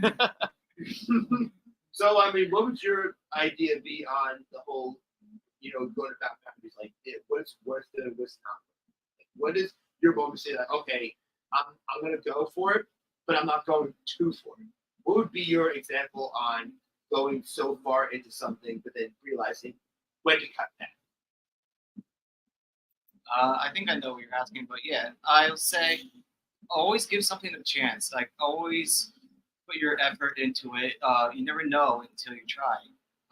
So I mean, what would your idea be on the whole, you know, going about boundaries? Like, what's worth it? What's not? What is your moment to say that? Okay, I'm gonna go for it, but I'm not going too for it. What would be your example on going so far into something, but then realizing when to cut back? I think I know what you're asking, but yeah, I'll say always give something a chance. Like always put your effort into it. You never know until you try.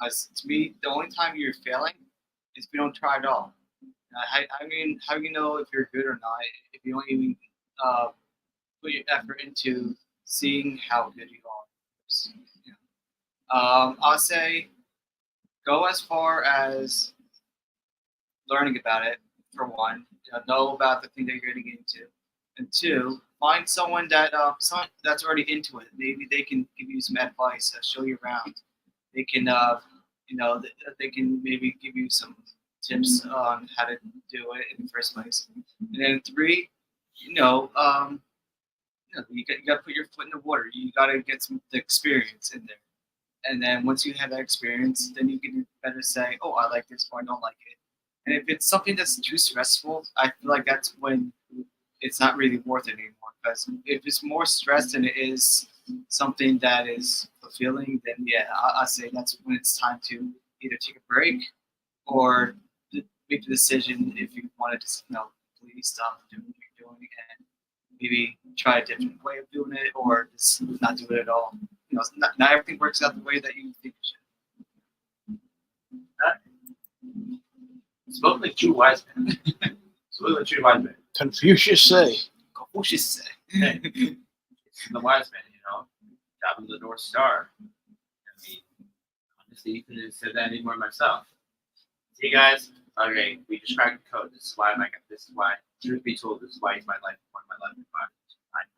To me, the only time you're failing is if you don't try at all. I mean, how do you know if you're good or not if you don't even put your effort into seeing how good you are? You know. I'll say go as far as learning about it, for one, know about the thing that you're getting into, and two, find someone that's already into it. Maybe they can give you some advice, show you around. They can, they can maybe give you some tips on how to do it in the first place. And then three, you got to put your foot in the water. You got to get the experience in there. And then once you have that experience, then you can better say, oh, I like this or I don't like it. And if it's something that's too stressful, I feel like that's when it's not really worth it anymore. Because if it's more stress than it is something that is fulfilling, then yeah, I say that's when it's time to either take a break or make the decision if you want to completely stop doing what you're doing and maybe try a different way of doing it or just not do it at all. Not everything works out the way that you think it should. Spoken like true wise man. Spoken like true wise man. Confucius say. Confucius say. Hey, it's the wise man, job of the North Star. I mean, honestly, you couldn't have said that anymore myself. See, guys, okay, we just cracked the code. This is why truth be told, this is why he's my life, one of my life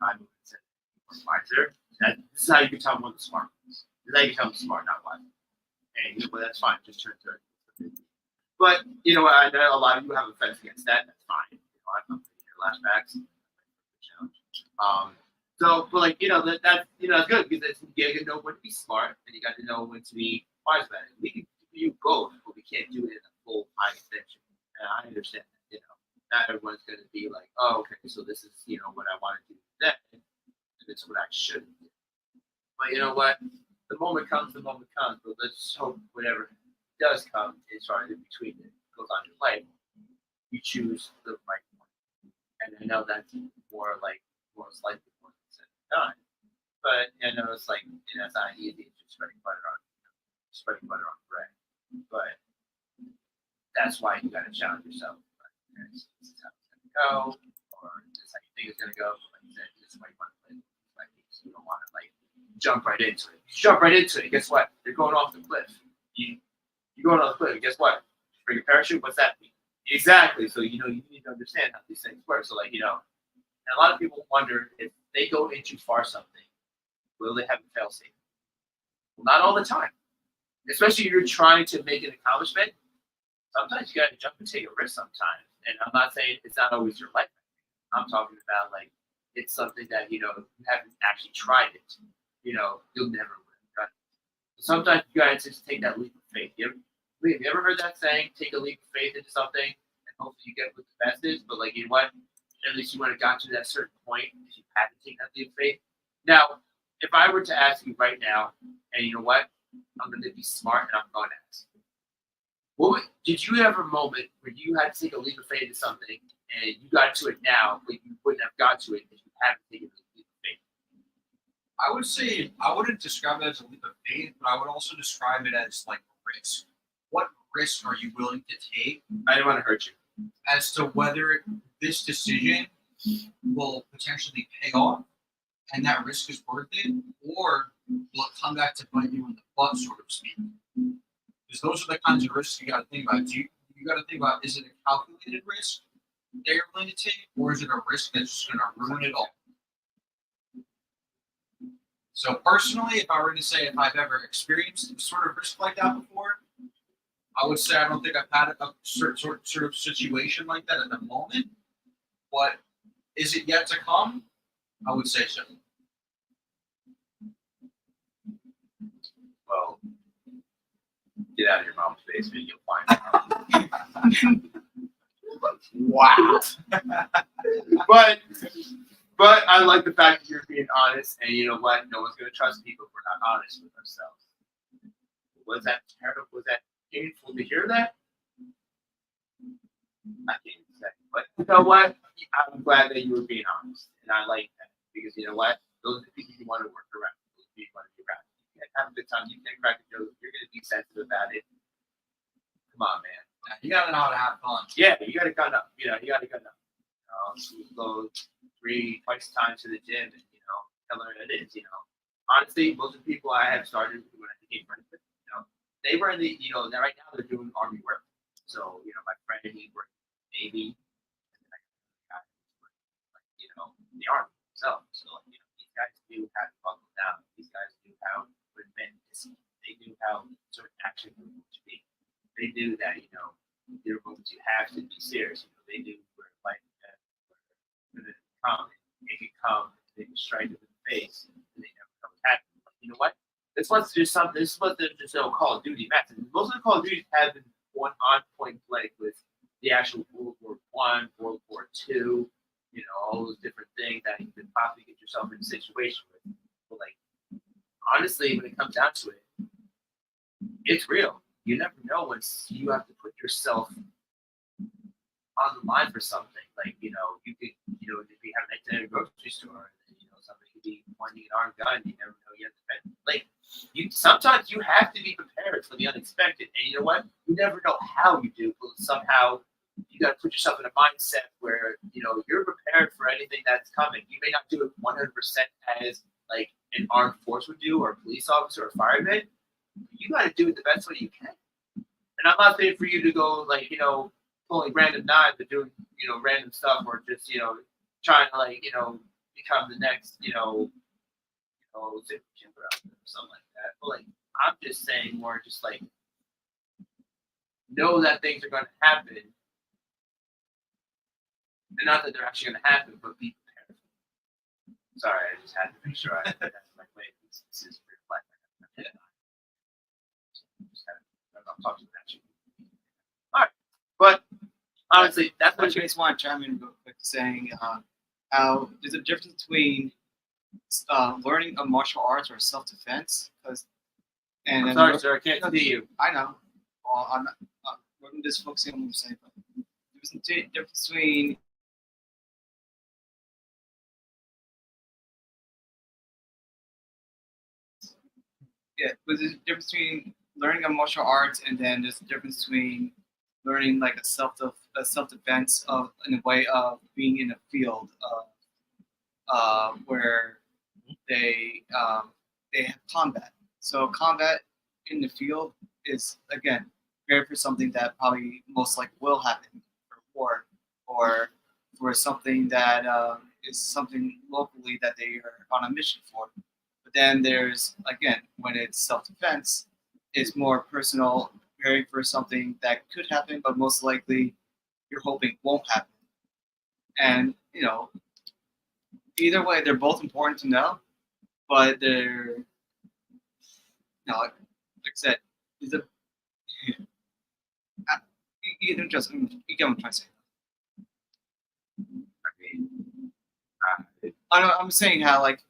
advisors. I'm wiser. This is how you can tell one of the smart ones. This is how you can tell them smart, not wise. And well, that's fine. Just turn 30. But I know a lot of you have offense against that. That's fine. I've come to your flashbacks. But that's good because you got to know when to be smart and you got to know when to be wise about it. We can do both, but we can't do it in a full high extension. And I understand that. Not everyone's going to be like, oh, okay, so this is what I want to do then, and it's what I shouldn't do. But you know what? The moment comes. But let's hope whatever does come is right in between it goes on your life. You choose the right one, and I know that's more likely more said than done. But I know it's like it's not easy. It's just spreading butter on bread. But that's why you got to challenge yourself. Like, okay, so this is how it's going to go, or this is how you think it's going to go. Like you said, this is why you want to play. Like you don't want to like jump right into it. You jump right into it. Guess what? You're going off the cliff. You're going off the cliff. And guess what? Bring a parachute. What's that mean? Exactly. So you need to understand how these things work. So like and a lot of people wonder if they go into far something, will they have a fail safe? Well, not all the time. Especially if you're trying to make an accomplishment. Sometimes you got to jump and take a risk sometimes. And I'm not saying it's not always your life. I'm talking about like it's something that you haven't actually tried it. You'll never win. Sometimes you gotta just take that leap of faith. Have you ever heard that saying? Take a leap of faith into something, and hopefully you get what the best is. But like, you know what? At least you would have got to that certain point if you had to take that leap of faith. Now, if I were to ask you right now, and you know what? I'm going to be smart, and I'm going to ask. Did you have a moment where you had to take a leap of faith into something, and you got to it now, but you wouldn't have got to it if you hadn't taken a leap of faith? I would say I wouldn't describe it as a leap of faith, but I would also describe it as like a risk. What risk are you willing to take? I didn't want to hurt you. As to whether this decision will potentially pay off and that risk is worth it, or will it come back to bite you in the butt, sort of speak? Because those are the kinds of risks you got to think about. You got to think about, is it a calculated risk that you're willing to take, or is it a risk that's just going to ruin it all? So personally, if I were to say if I've ever experienced a sort of risk like that before, I would say I don't think I've had a sort of situation like that at the moment. But is it yet to come? I would say so. Well, get out of your mom's basement, you'll find it. Wow. But I like the fact that you're being honest, and you know what? No one's going to trust people if we're not honest with ourselves. Was that terrible? Was that painful to hear that? I can't say. But you know what? I'm glad that you were being honest, and I like that because you know what? Those are the people you want to work around. Those people you want to be around. You can't have a good time. You can't crack a joke. You're going to be sensitive about it. Come on, man. You gotta know how to have fun. Yeah, you got to gun up. You got to gun up. Go 3-twice times to the gym, and tell her it is. Honestly, most of the people I have started when I became friends with, they were in the, right now they're doing army work. So, my friend, he worked Navy, and then I got the army itself. So, these guys knew how to buckle down. These guys knew how to invent discipline. They knew how certain action movements to be. They knew that, there were moments you have to be serious. They knew where life and death were going to come. It could come, they could strike it in the face, and they never know what happened. But you know what? This was just something. This was just no Call of Duty match. Most of the Call of Duties have been on point play with the actual World War I, World War II, all those different things that you could possibly get yourself in a situation with. But like, honestly, when it comes down to it, it's real. You never know when you have to put yourself on the line for something. Like, you could, if you have an accident at a grocery store, and, somebody could be pointing an armed gun, you never know you have to defend. Like, sometimes you have to be prepared for the unexpected. And you know what? You never know how you do, but somehow you got to put yourself in a mindset where, you're prepared for anything that's coming. You may not do it 100% as like an armed force would do, or a police officer, or a fireman. You got to do it the best way you can. And I'm not saying for you to go like, pulling random knives or doing, random stuff, or just, trying to like, become the next, super chamber out there or something like that. But like, I'm just saying more just like, know that things are going to happen. And not that they're actually going to happen, but be prepared. Sorry, I just had to make sure I that's my way. This is real life. I'm talking about you. All right, but honestly, that's I what you just want to chime in real quick, saying how there's a difference between learning a martial arts or self-defense. I'm sorry, sir, I can't see you. I know. Well, I'm just focusing on what I'm saying. But there's a difference between but there's a difference between learning a martial arts, and then there's a difference between learning like a self defense of in a way of being in a field of where they have combat. So combat in the field is again prepared for something that probably most likely will happen for war or for something that is something locally that they are on a mission for. But then there's again when it's self defense, it's more personal, preparing for something that could happen, but most likely you're hoping won't happen. And either way, they're both important to know, but they're like I said, is a you don't just you get what I'm trying to say. I'm saying how like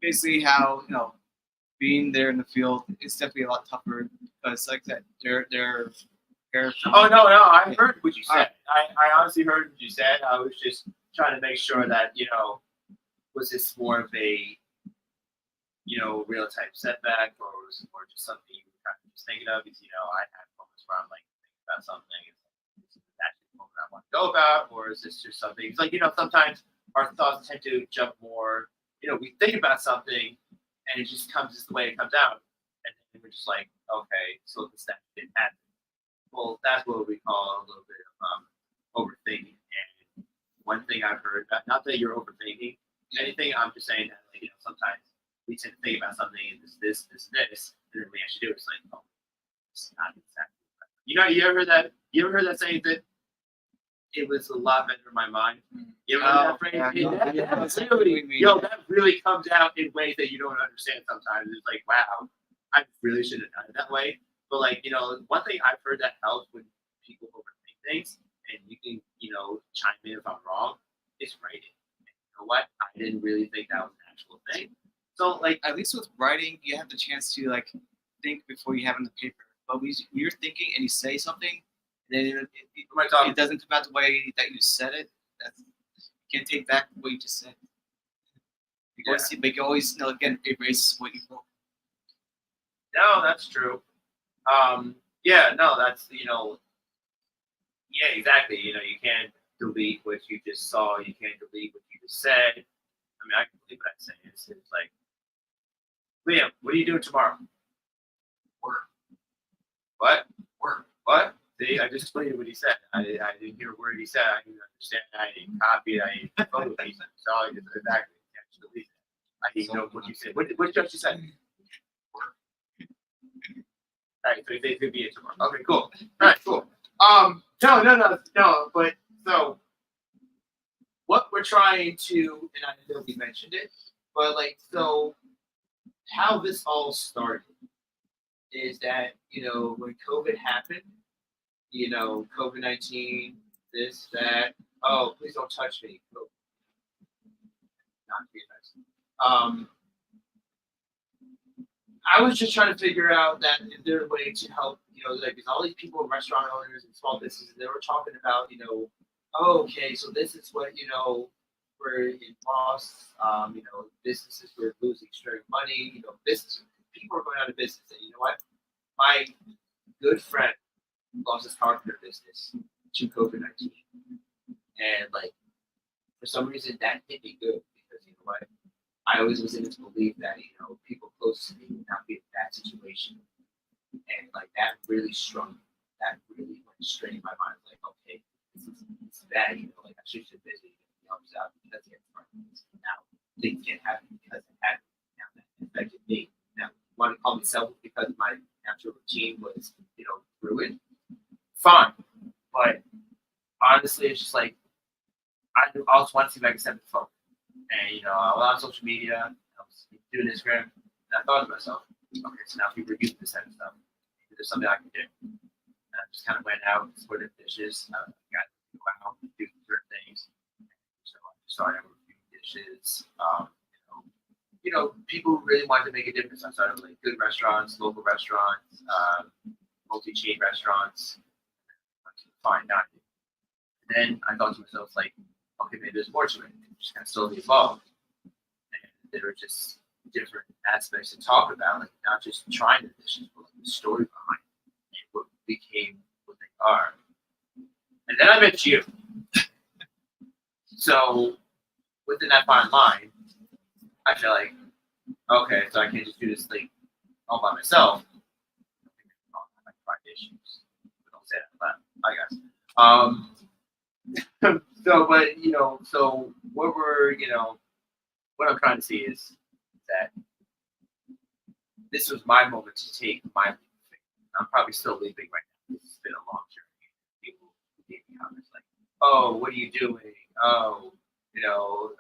basically how being there in the field is definitely a lot tougher because like that they're Oh no, I heard what you said. I honestly heard what you said. I was just trying to make sure that was this more of a real type setback, or was it more just something you were kind of just thinking of? Because I had moments where I'm like thinking about something, is this actually the moment I want to go about, or is this just something? It's like sometimes our thoughts tend to jump more. We think about something, and it just comes just the way it comes out, and then we're just like, okay, so this that didn't happen. Well, that's what we call a little bit of overthinking. And one thing I've heard, not that you're overthinking anything, I'm just saying that sometimes we tend to think about something and this, and then we actually do it. It's like, oh, it's not exactly right. You ever heard that? You ever heard that saying that it was a lot better in my mind? You ever heard that phrase? That really comes out in ways that you don't understand sometimes. It's like, wow, I really should have done it that way. But one thing I've heard that helps when people overthink things, and you can, chime in if I'm wrong, is writing. And you know what? I didn't really think that was an actual thing. So at least with writing, you have the chance to think before you have it on the paper. But when you're thinking and you say something, then it doesn't come out the way that you said it. You can't take back what you just said. You always again erase what you wrote. No, that's true. Yeah, no, that's yeah, exactly. You can't delete what you just saw. You can't delete what you just said. I mean, I can delete what I say. It's like, Liam, what are you doing tomorrow? Work. What? Work. What? See, I just explained what he said. I didn't hear a word he said. I didn't understand. I didn't copy it. I didn't photo it. So I just exactly. I didn't know what you said. What did you say? Work. All right, so they could be it tomorrow. Okay, cool. All right, cool. No. But so what we're trying to, and I know we mentioned it, but so how this all started is that when COVID happened, COVID-19, this, that. Oh, please don't touch me. Oh. Not to be nice. I was just trying to figure out that is there a way to help, because all these people, restaurant owners and small businesses, they were talking about, oh, okay, so this is what, we're in loss, businesses were losing straight money, business, people are going out of business. And you know what? My good friend lost his carpenter business to COVID-19. And for some reason that hit me good because you know what? I always was in this belief that people close to me would not be in that situation, and that really strung me. That really went straight in my mind. Okay, it's bad. I should have been busy. I was out because it now things can't happen because it happened. Now that affected me. Now you want to call me selfish because my natural routine was ruined. Fine, but honestly, it's just I also want to see if I can step the phone. And I was on social media, I was doing Instagram, and I thought to myself, okay, so now people are using this type of stuff. Maybe there's something I can do. And I just kind of went out, sorted dishes, got to go out, do certain things. So I started reviewing dishes. People really wanted to make a difference. I started with good restaurants, local restaurants, multi-chain restaurants, fine dining. And then I thought to myself, okay, maybe there's more to it. Just kind of slowly evolved. And there were just different aspects to talk about, not just trying the dishes, but the story behind it and what became what they All right. And then I met you. So within that fine line, I feel like, okay, so I can't just do this thing all by myself. I might find issues. Don't say that, but I guess. So, but so what what I'm trying to see is that this was my moment to take my leap. I'm probably still leaping right now. It's been a long journey. People gave me comments like, "Oh, what are you doing? Oh,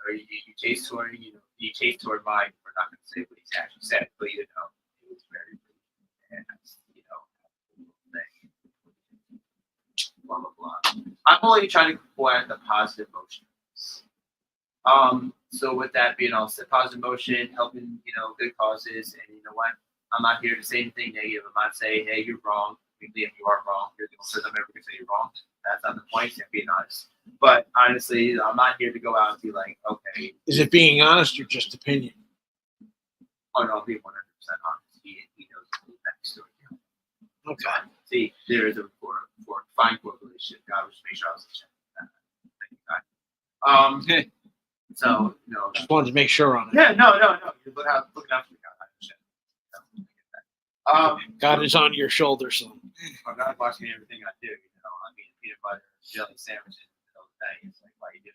are you chase touring? You chase toured mine." We're not going to say what he's actually said, but it was very rude, and blah blah blah. I'm only trying to point the positive emotions. So with that being all said, positive motion, helping, good causes, and you know what? I'm not here to say anything negative. I'm not saying, hey, you're wrong. If you are wrong, you're the only person I'm ever gonna say you're wrong. That's not the point. I'm being honest. But honestly, I'm not here to go out and be like, okay. Is it being honest or just opinion? Oh no, I'll be 100% honest. He knows the whole backstory. Okay. See, there is a fine correlation. God was make sure I was checking that. Thank you, God. So Just wanted to make sure on it. Yeah, no. You're looking out for me, God. I understand. God is on your shoulder, son. I'm not watching everything I do. I mean, peanut butter, jelly sandwiches, the whole thing. It's like, why you do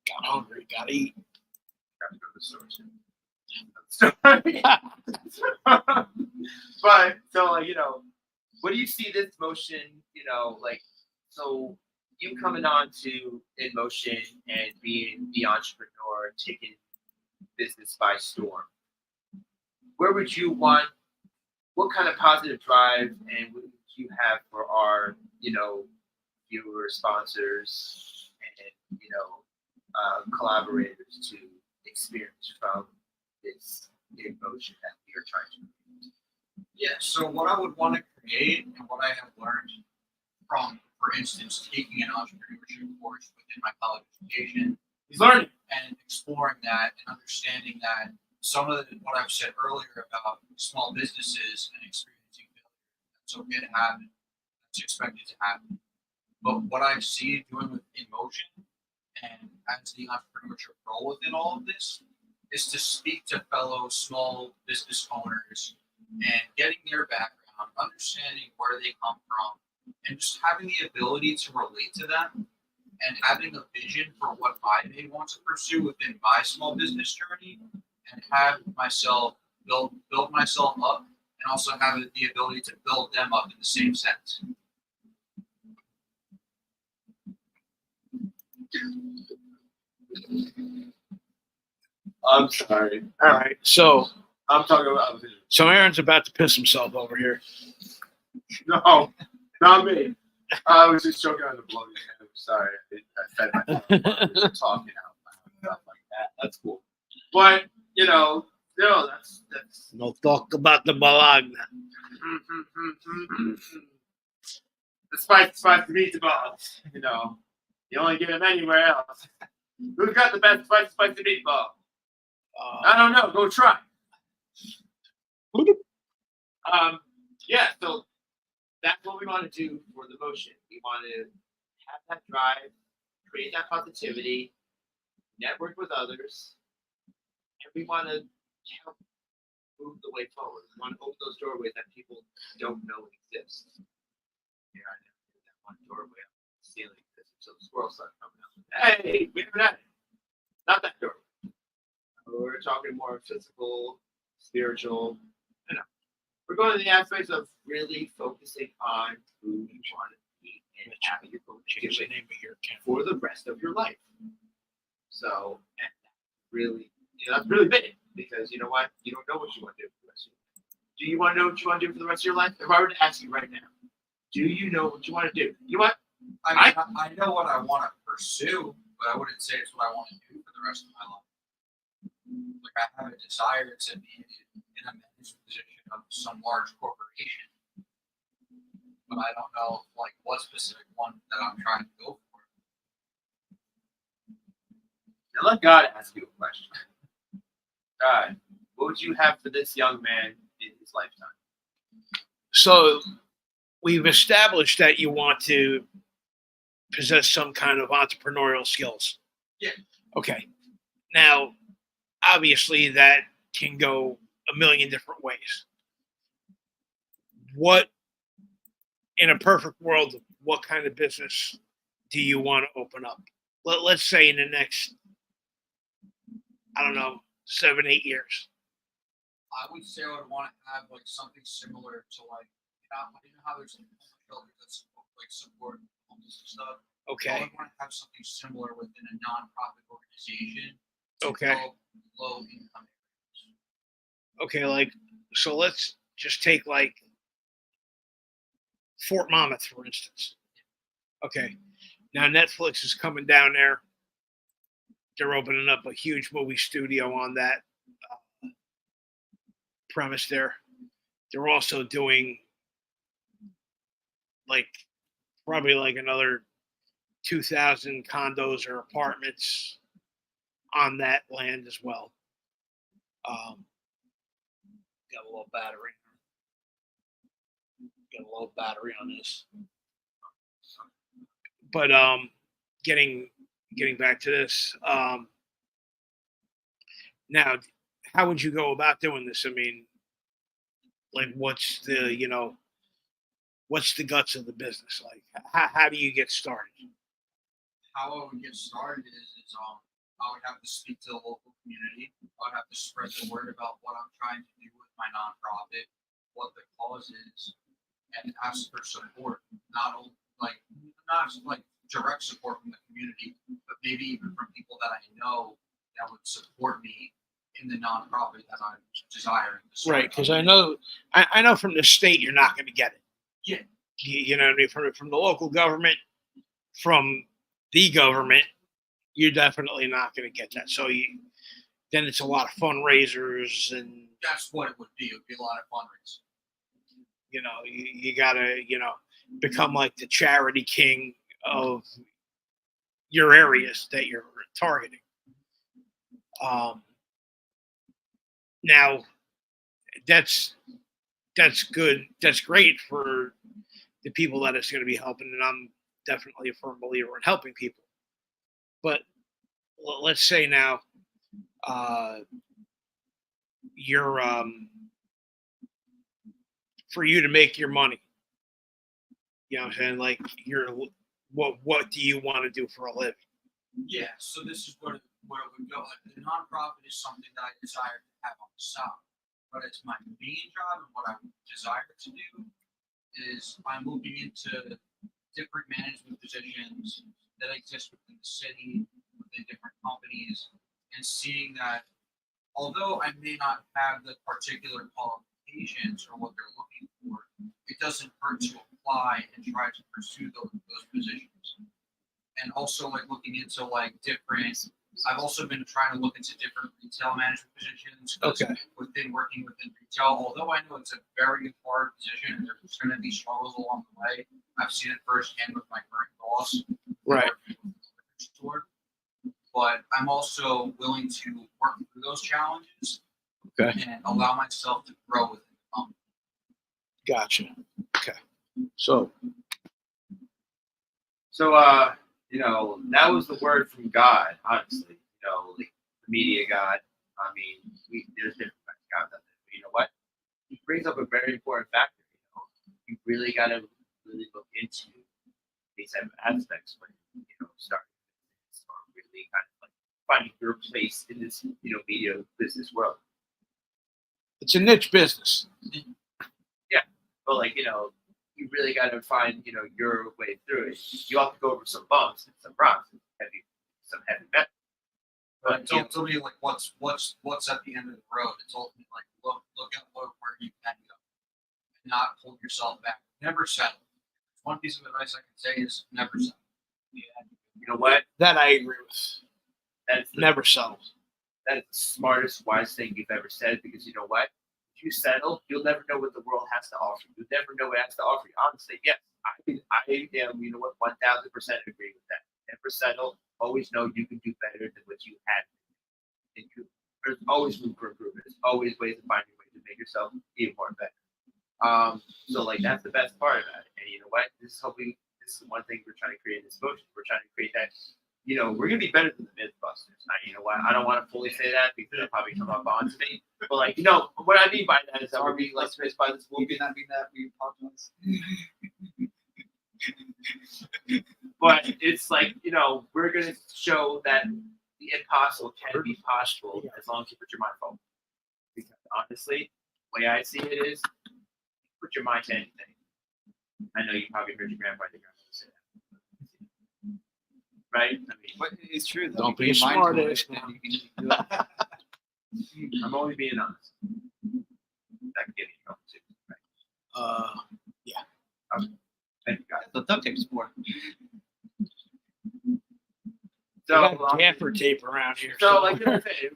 Got hungry, got to eat. Got to go to the store. But so what do you see this motion? So you coming on to InMotion and being the entrepreneur, taking business by storm. Where would you want? What kind of positive drive and what would you have for our, viewers, sponsors, and collaborators to experience from this InMotion that we are trying to create? Yeah, so what I would want to create and what I have learned from, for instance, taking an entrepreneurship course within my college education, He's learning. and exploring that and understanding that some of what I've said earlier about small businesses and experiencing failure, that's okay to happen. That's expected to happen. But what I see doing with InMotion and as the entrepreneurship role within all of this is to speak to fellow small business owners and getting their background, understanding where they come from, and just having the ability to relate to them and having a vision for what I may want to pursue within my small business journey and have myself build myself up and also have the ability to build them up in the same sense. I'm sorry. All right. So I'm talking about. Aaron's about to piss himself over here. No, not me. I was just joking on the blow. I'm sorry. I said my talking out loud, stuff like that. That's cool. But that's No talk about the Bologna. the spice meatballs. You only get them anywhere else. Who's got the best spicy meatball? I don't know. Go try. Yeah. So that's what we want to do for the motion. We want to have that drive, create that positivity, network with others, and we want to help move the way forward. We want to open those doorways that people don't know exist. Here I never did that one doorway up the ceiling until the squirrels started coming out. Hey, we never had it. Not that doorway. We're talking more physical, spiritual. We're going to the aspects of really focusing on who you want to be and how you're going to do it for the rest of your life. So, and really, that's really big because you know what? You don't know what you want to do for the rest of your life. Do you want to know what you want to do for the rest of your life? If I were to ask you right now, do you know what you want to do? You know what? I know what I want to pursue, but I wouldn't say it's what I want to do for the rest of my life. Like I have a desire to be in a management position of some large corporation, but I don't know like what specific one that I'm trying to go for. Now let God ask you a question. God, what would you have for this young man in his lifetime? So we've established that you want to possess some kind of entrepreneurial skills. Yeah. Okay. Now, obviously, that can go a million different ways. What, in a perfect world, what kind of business do you want to open up? Let's say in the next, I don't know, 7, 8 years. I would say I would want to have like something similar to like, you know how there's like shelters that support homeless and stuff. I Okay. would want to have something similar within a nonprofit organization to Okay. help low income areas. Okay. Like, so let's just take like Fort Monmouth, for instance. Okay. Now Netflix is coming down there. They're opening up a huge movie studio on that premise there. They're also doing like probably like another 2,000 condos or apartments on that land as well. Got a low battery. Got a low battery on this. But getting back to this, now, how would you go about doing this? I mean, like, what's the guts of the business? Like, how do you get started? How I would get started is I would have to speak to the local community. I would have to spread the word about what I'm trying to do with my nonprofit, what the cause is, and ask for support. Not like direct support from the community, but maybe even from people that I know that would support me in the nonprofit that I'm desiring to start. Right, because I know from the state you're not going to get it. Yeah. You know what I mean? From the local government, from the government, you're definitely not going to get that. So then it's a lot of fundraisers, and That's what it would be. It would be a lot of fundraising. you gotta become like the charity king of your areas that you're targeting. Now that's good. That's great for the people that it's going to be helping, and I'm definitely a firm believer in helping people. But let's say now you're for you to make your money. You know what I'm saying? Like what do you want to do for a living? Yeah, so this is where it would go. Like, the nonprofit is something that I desire to have on the side, but it's my main job, and what I desire to do is I'm moving into different management positions that exist within the city, within different companies, and seeing that although I may not have the particular qualifications or what they're looking for, it doesn't hurt to apply and try to pursue those positions. And also like looking into like different, I've also been trying to look into different retail management positions. 'Cause Okay. working within retail, although I know it's a very hard position and there's going to be struggles along the way, I've seen it firsthand with my current boss. Right. Store. But I'm also willing to work through those challenges Okay. and allow myself to grow within the company. Gotcha. Okay. So that was the word from God, honestly. Like the media God. I mean, there's different kinds of gods out there. But you know what? He brings up a very important factor. You really got to really look into these type of aspects when starting or really kind of like finding your place in this media business world. it's a niche business. But you really got to find your way through it. You have to go over some bumps and some rocks, and some heavy metal. But it's ultimately like what's at the end of the road. It's ultimately like look at where you can go, and not hold yourself back. Never settle. One piece of advice I can say is never settle. Yeah. You know what? That I agree with. That's Never settle. That's the smartest, wise thing you've ever said. Because you know what? If you settle, you'll never know what the world has to offer. You'll never know what it has to offer you. Honestly, yes, I am. 1,000% agree with that. Never settle. Always know you can do better than what you had. There's always room for improvement. There's always ways to find your way to make yourself even more better. So like that's the best part about it. And you know what? This is one thing we're trying to create in this motion. We're trying to create that, we're gonna be better than the Mythbusters. Now, you know what? I don't want to fully say that because they'll probably come up onto me. But like, what I mean by that is that we're being like Smith by this We movie. did not mean that. We apologize. But it's like, we're gonna show that the impossible can be possible as long as you put your mind forward. Because honestly, the way I see it is, put your mind to anything. I know you probably heard your grandpa say that. Right? I mean, But it's true. Though. Don't You be a put your mind to smartass it, now. and you can do it. I'm only being honest. That can get you going too. Right? Thank you guys. The duct tape's for. So, We got gaffer tape around here. So like I said,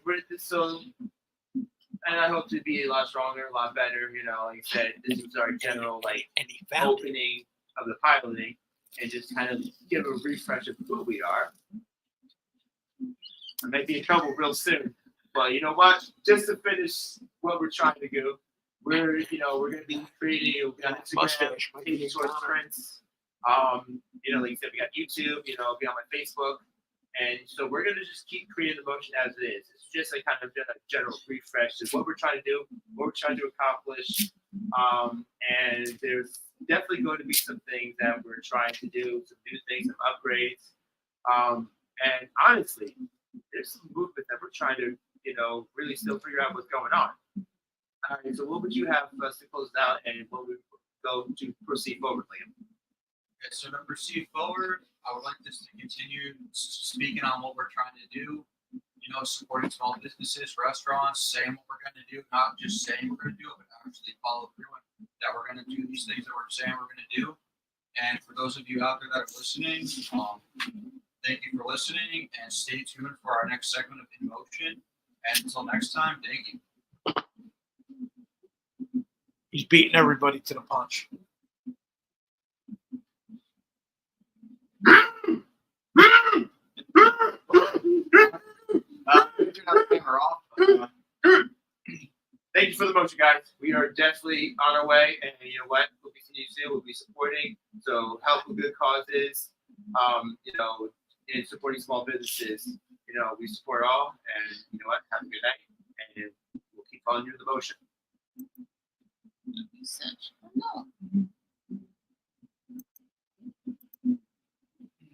and I hope to be a lot stronger, a lot better. Like I said, this is our general and he found it. opening of the piloting, and just kind of give a refresh of who we are. I may be in trouble real soon, but you know what? Just to finish what we're trying to do, we're going to be creating on Instagram, Mustache might be taking towards gone. prints. Like I said, we got YouTube. Be on my Facebook. And so we're going to just keep creating the motion as it is. It's just a kind of a general refresh of what we're trying to do, what we're trying to accomplish. And there's definitely going to be some things that we're trying to do, some new things, some upgrades. And honestly, there's some movement that we're trying to, really still figure out what's going on. All right, so what would you have for us to close out, and what would go to proceed forward, Liam? Okay, so to proceed forward, I would like this to continue speaking on what we're trying to do. Supporting small businesses, restaurants, saying what we're going to do, not just saying we're going to do it, but actually follow through and that we're going to do these things that we're saying we're going to do. And for those of you out there that are listening, thank you for listening, and stay tuned for our next segment of In Motion. And until next time, thank you. He's beating everybody to the punch. Turn the camera off. Thank you for the motion, guys. We are definitely on our way, and you know what? We'll continue to do. We'll be supporting. So help with good causes. In supporting small businesses. We support all, and you know what? Have a good night, and we'll keep following you the motion. Research. No.